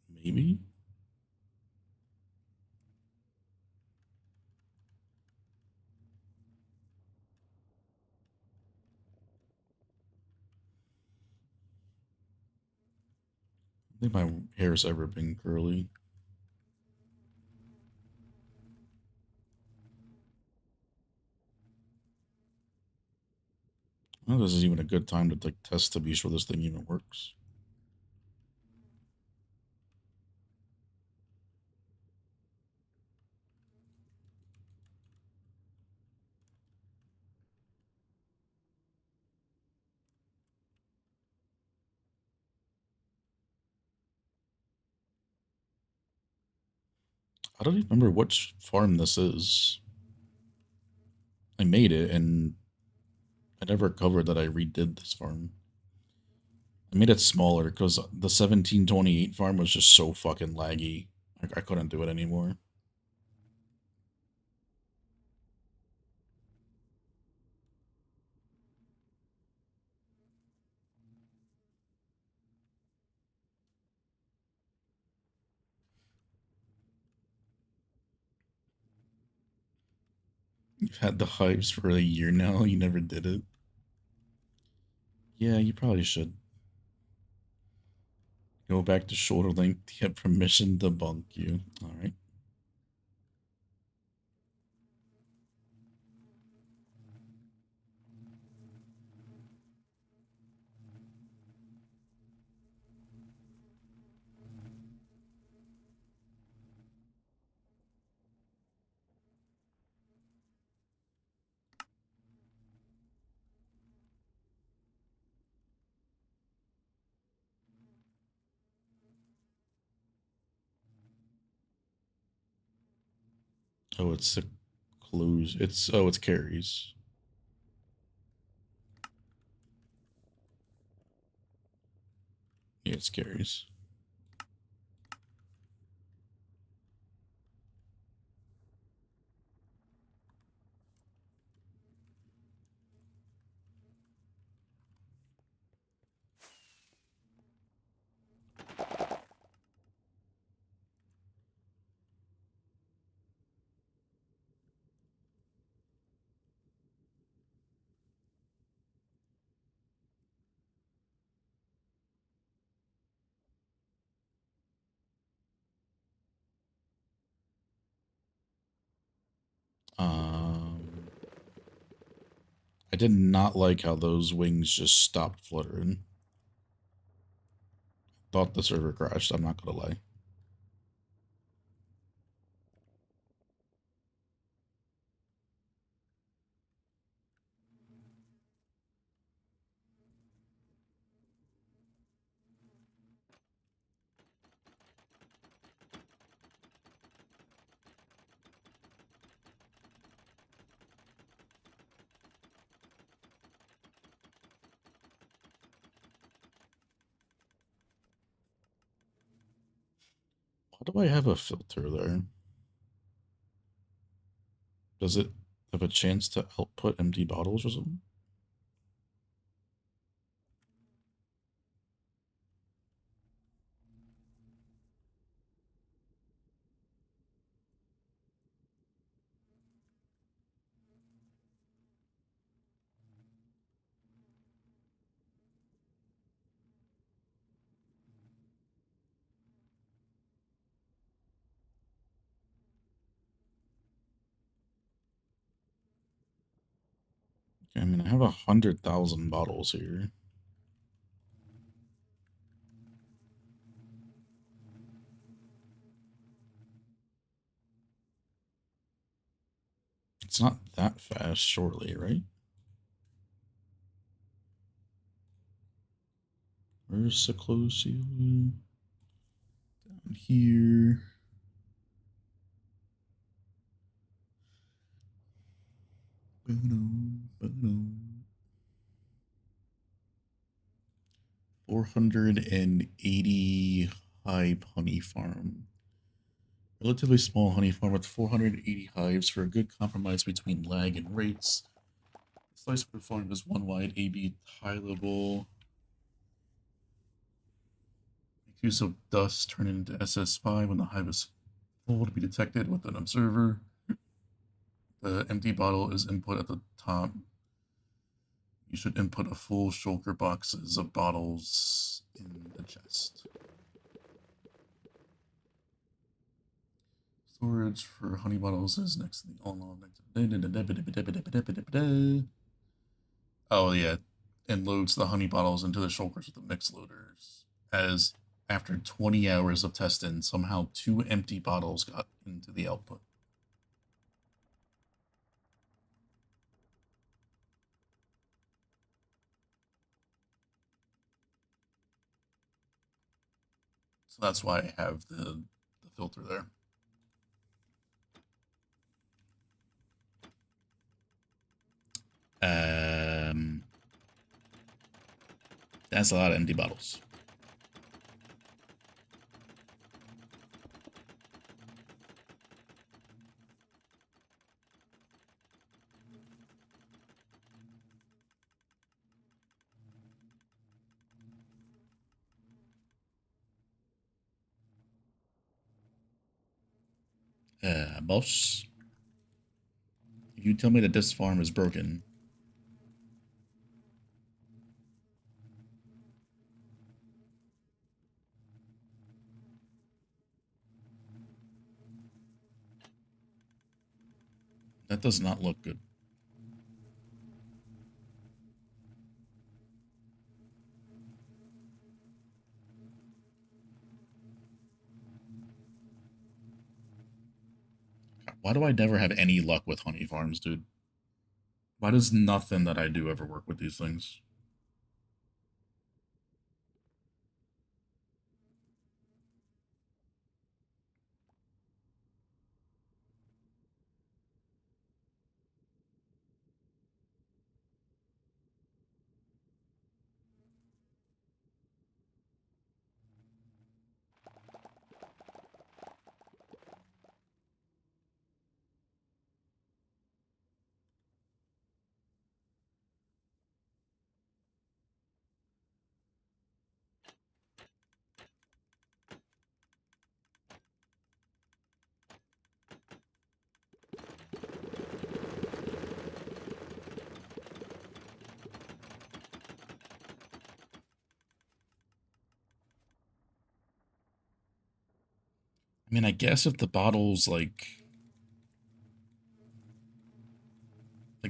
Maybe? I think my hair's ever been curly. I don't know if this is even a good time to like test to be sure this thing even works. I don't even remember which farm this is. I made it and I never covered that I redid this farm. I made it smaller because the 1728 farm was just so fucking laggy. I couldn't do it anymore. You've had the hives for a year now. You never did it. Yeah, you probably should. Go back to shoulder length to get permission to bunk you. Alright. Oh, it's a clues. It's carries. Yeah, it's carries. Um, I did not like how those wings just stopped fluttering. Thought the server crashed, I'm not gonna lie. Why do I have a filter there? Does it have a chance to output empty bottles or something? I mean, I have 100,000 bottles here. It's not that fast, shortly, right? Where's the close ceiling? Down here. Boom, boom. 480 hive honey farm. Relatively small honey farm with 480 hives for a good compromise between lag and rates. Slice performed as one wide AB tileable. Make use of dust, turn it into SS5 when the hive is full to be detected with an observer. The empty bottle is input at the top. You should input a full shulker boxes of bottles in the chest. Storage for honey bottles is next to the all Oh yeah, and loads the honey bottles into the shulkers with the mix loaders. As after 20 hours of testing, somehow 2 empty bottles got into the output. So that's why I have the filter there. That's a lot of empty bottles. Boss, you tell me that this farm is broken. That does not look good. Why do I never have any luck with honey farms, dude? Why does nothing that I do ever work with these things? I mean, I guess if the bottles, like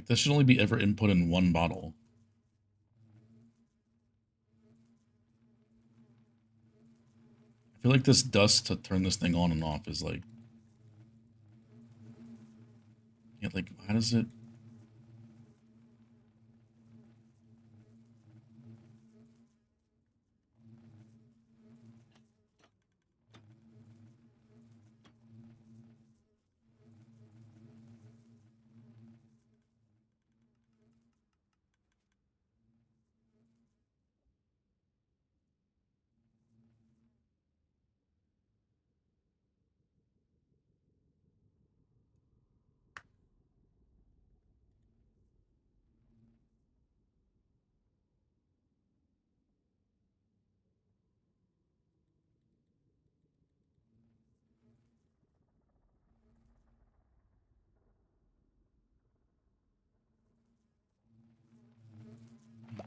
this should only be ever input in one bottle. I feel like this dust to turn this thing on and off is like... Yeah, like, how does it...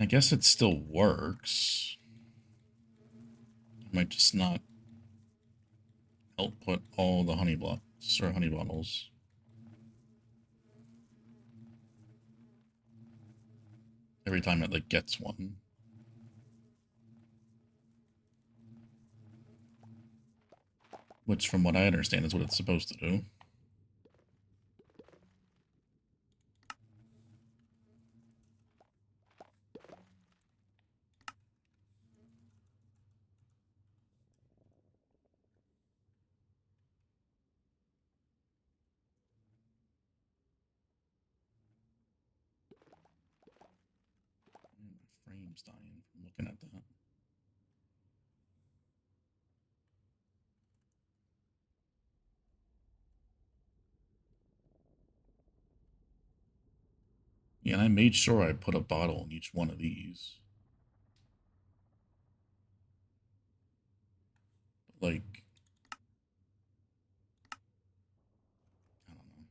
I guess it still works. It might just not output all the honey blocks or honey bottles. Every time it, like, gets one. Which, from what I understand, is what it's supposed to do. My frame's dying from looking at that. Yeah, and I made sure I put a bottle in each one of these. Like, I don't know.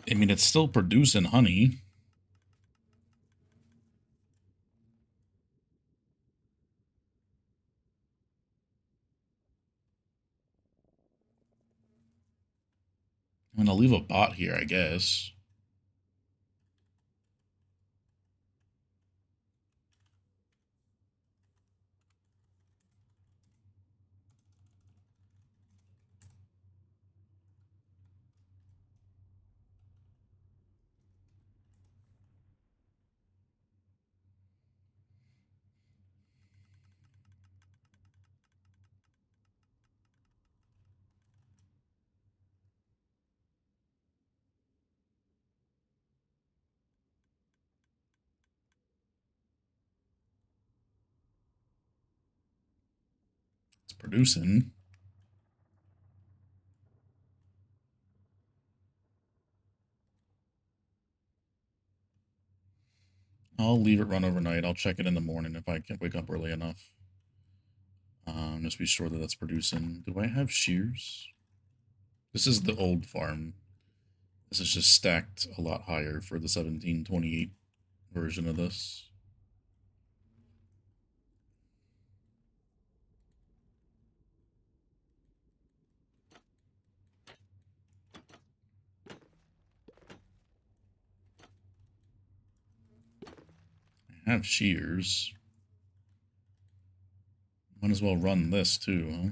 I mean, it's still producing honey. I'm gonna leave a bot here, I guess. It's producing. I'll leave it run overnight. I'll check it in the morning if I can wake up early enough. Just be sure that that's producing. Do I have shears? This is the old farm. This is just stacked a lot higher for the 1728 version of this. I have shears. Might as well run this too, huh?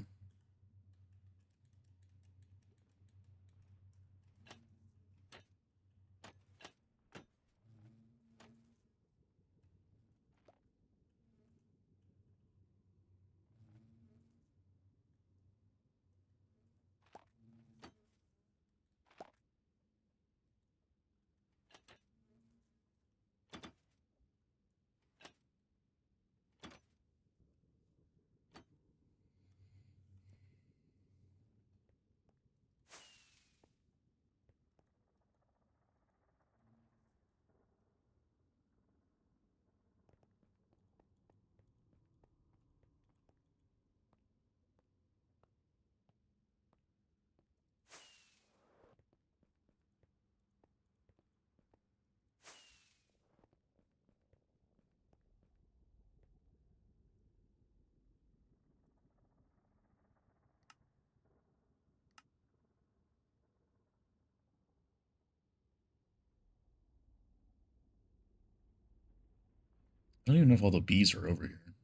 I don't even know if all the bees are over here.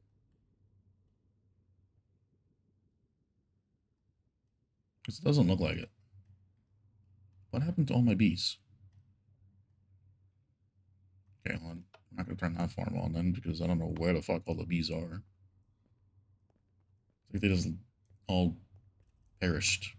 Because it doesn't look like it. What happened to all my bees? Okay, well, I'm not going to turn that farm on then because I don't know where the fuck all the bees are. Like they just all perished.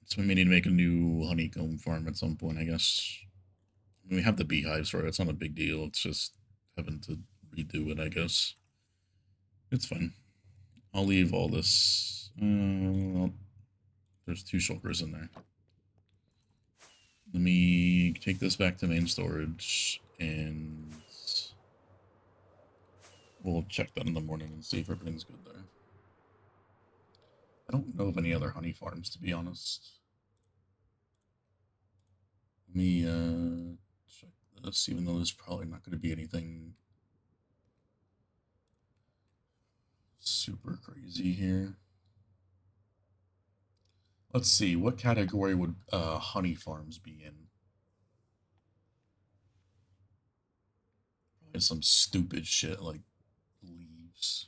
So we may need to make a new honeycomb farm at some point, I guess. I mean, we have the beehives for it. It's not a big deal. It's just having to redo it, I guess. It's fine. I'll leave all this. There's two shulkers in there. Let me take this back to main storage and We'll check that in the morning and see if everything's good there. I don't know of any other honey farms, to be honest. Let me check this, even though there's probably not going to be anything super crazy here. Let's see, what category would honey farms be in? Probably some stupid shit like leaves.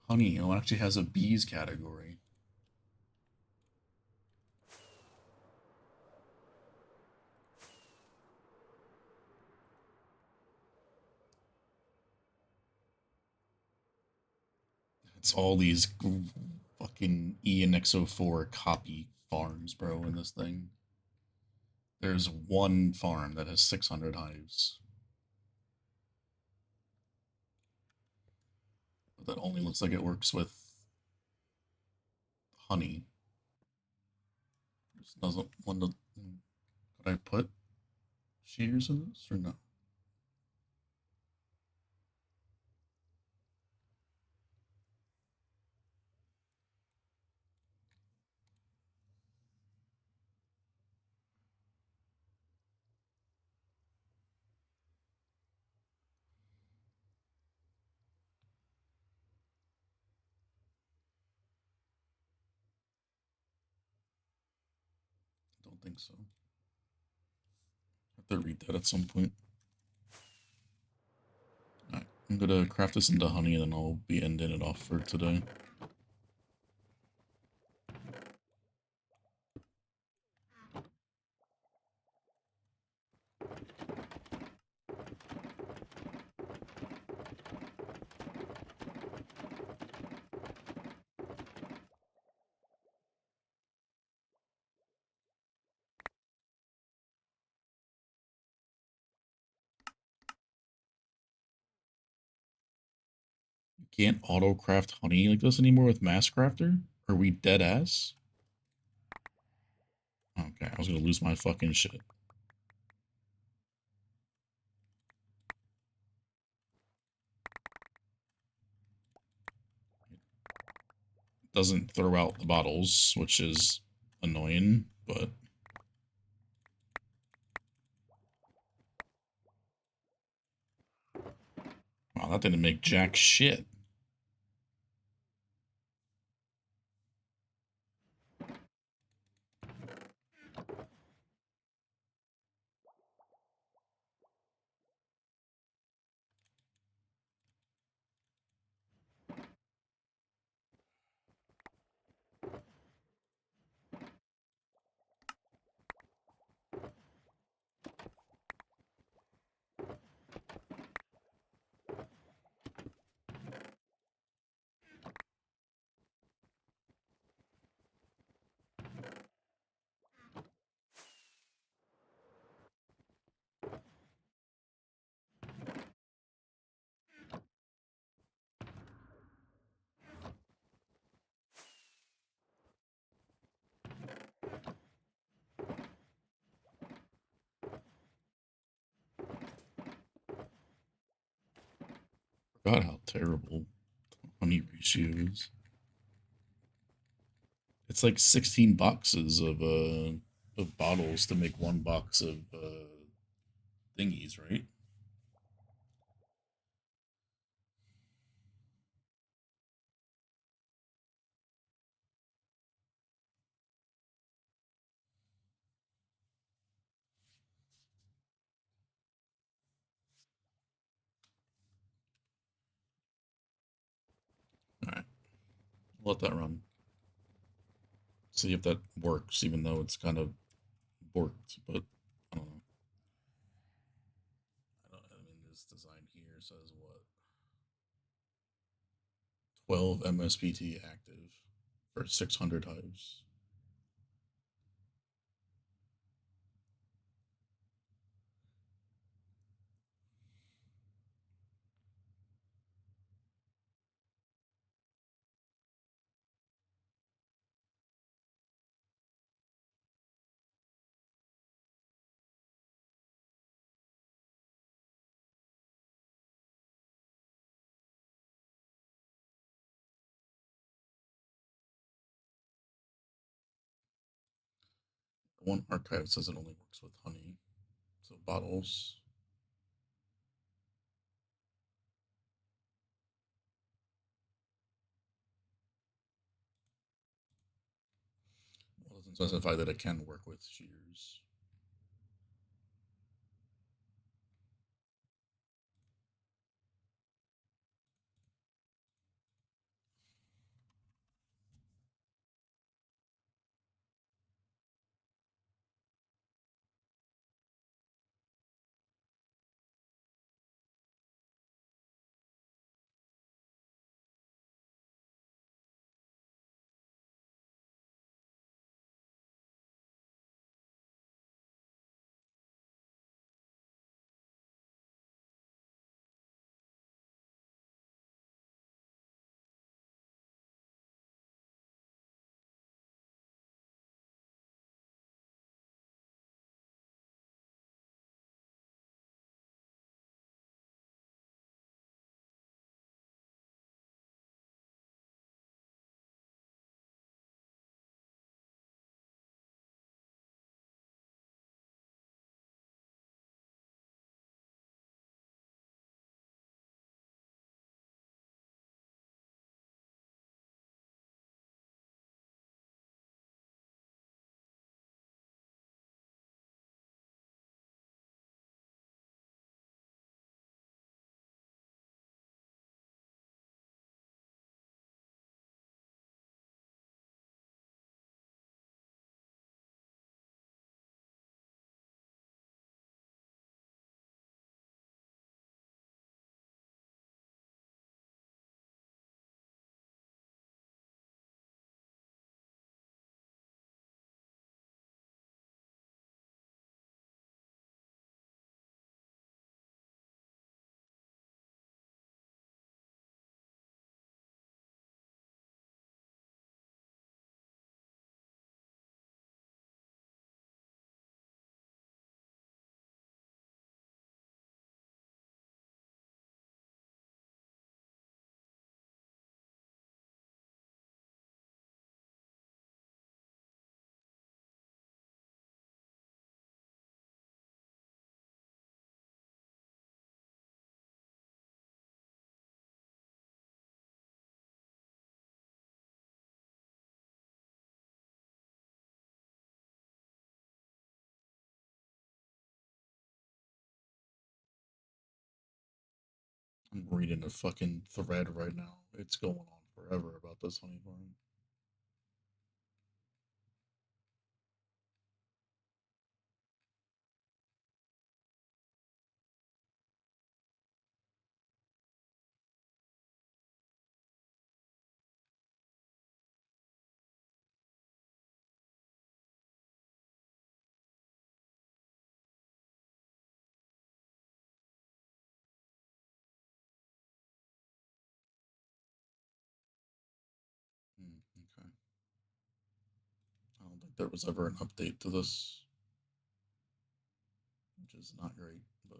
Honey, oh, it actually has a bees category. It's all these fucking ENX04 copy farms, bro, in this thing. There's one farm that has 600 hives. But that only looks like it works with honey. Just doesn't want to. Could I put shears in this or no? I don't think so. I have to read that at some point. Alright, I'm gonna craft this into honey and then I'll be ending it off for today. You can't auto craft honey like this anymore with Mass Crafter? Are we dead ass? Okay, I was gonna lose my fucking shit. It doesn't throw out the bottles, which is annoying, but wow, that didn't make jack shit. Forgot how terrible honey ratio is. It's like 16 boxes of bottles to make one box of thingies, right? All right, let that run. See if that works, even though it's kind of borked. But I don't know. I mean, this design here says what? 12 MSPT active for 600 hives. One archive says it only works with honey, so bottles. Well, it doesn't specify that it can work with shears. I'm reading a fucking thread right now. It's going on forever about this honey farm. Okay. I don't think there was ever an update to this, which is not great, but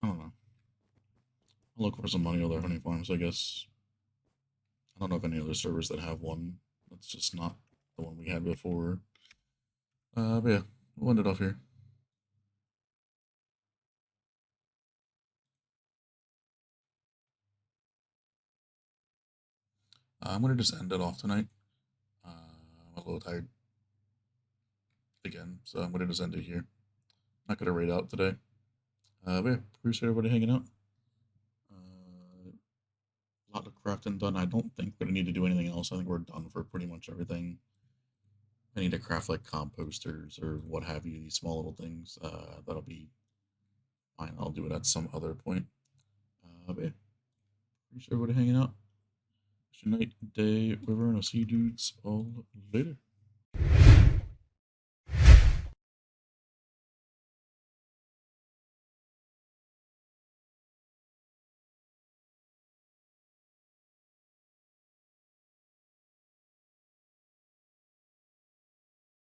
I don't know. I'll look for some money other honey farms, I guess. I don't know of any other servers that have one. That's just not the one we had before. But yeah, we'll end it off here. I'm gonna just end it off tonight. I'm a little tired again, so I'm gonna just end it here. Not gonna raid out today. But yeah, appreciate everybody hanging out. A lot of crafting done. I don't think we're gonna need to do anything else. I think we're done for pretty much everything. I need to craft like composters or what have you, these small little things. That'll be fine. I'll do it at some other point. But yeah, appreciate everybody hanging out. Good night, day, river, and I'll see you dudes all later.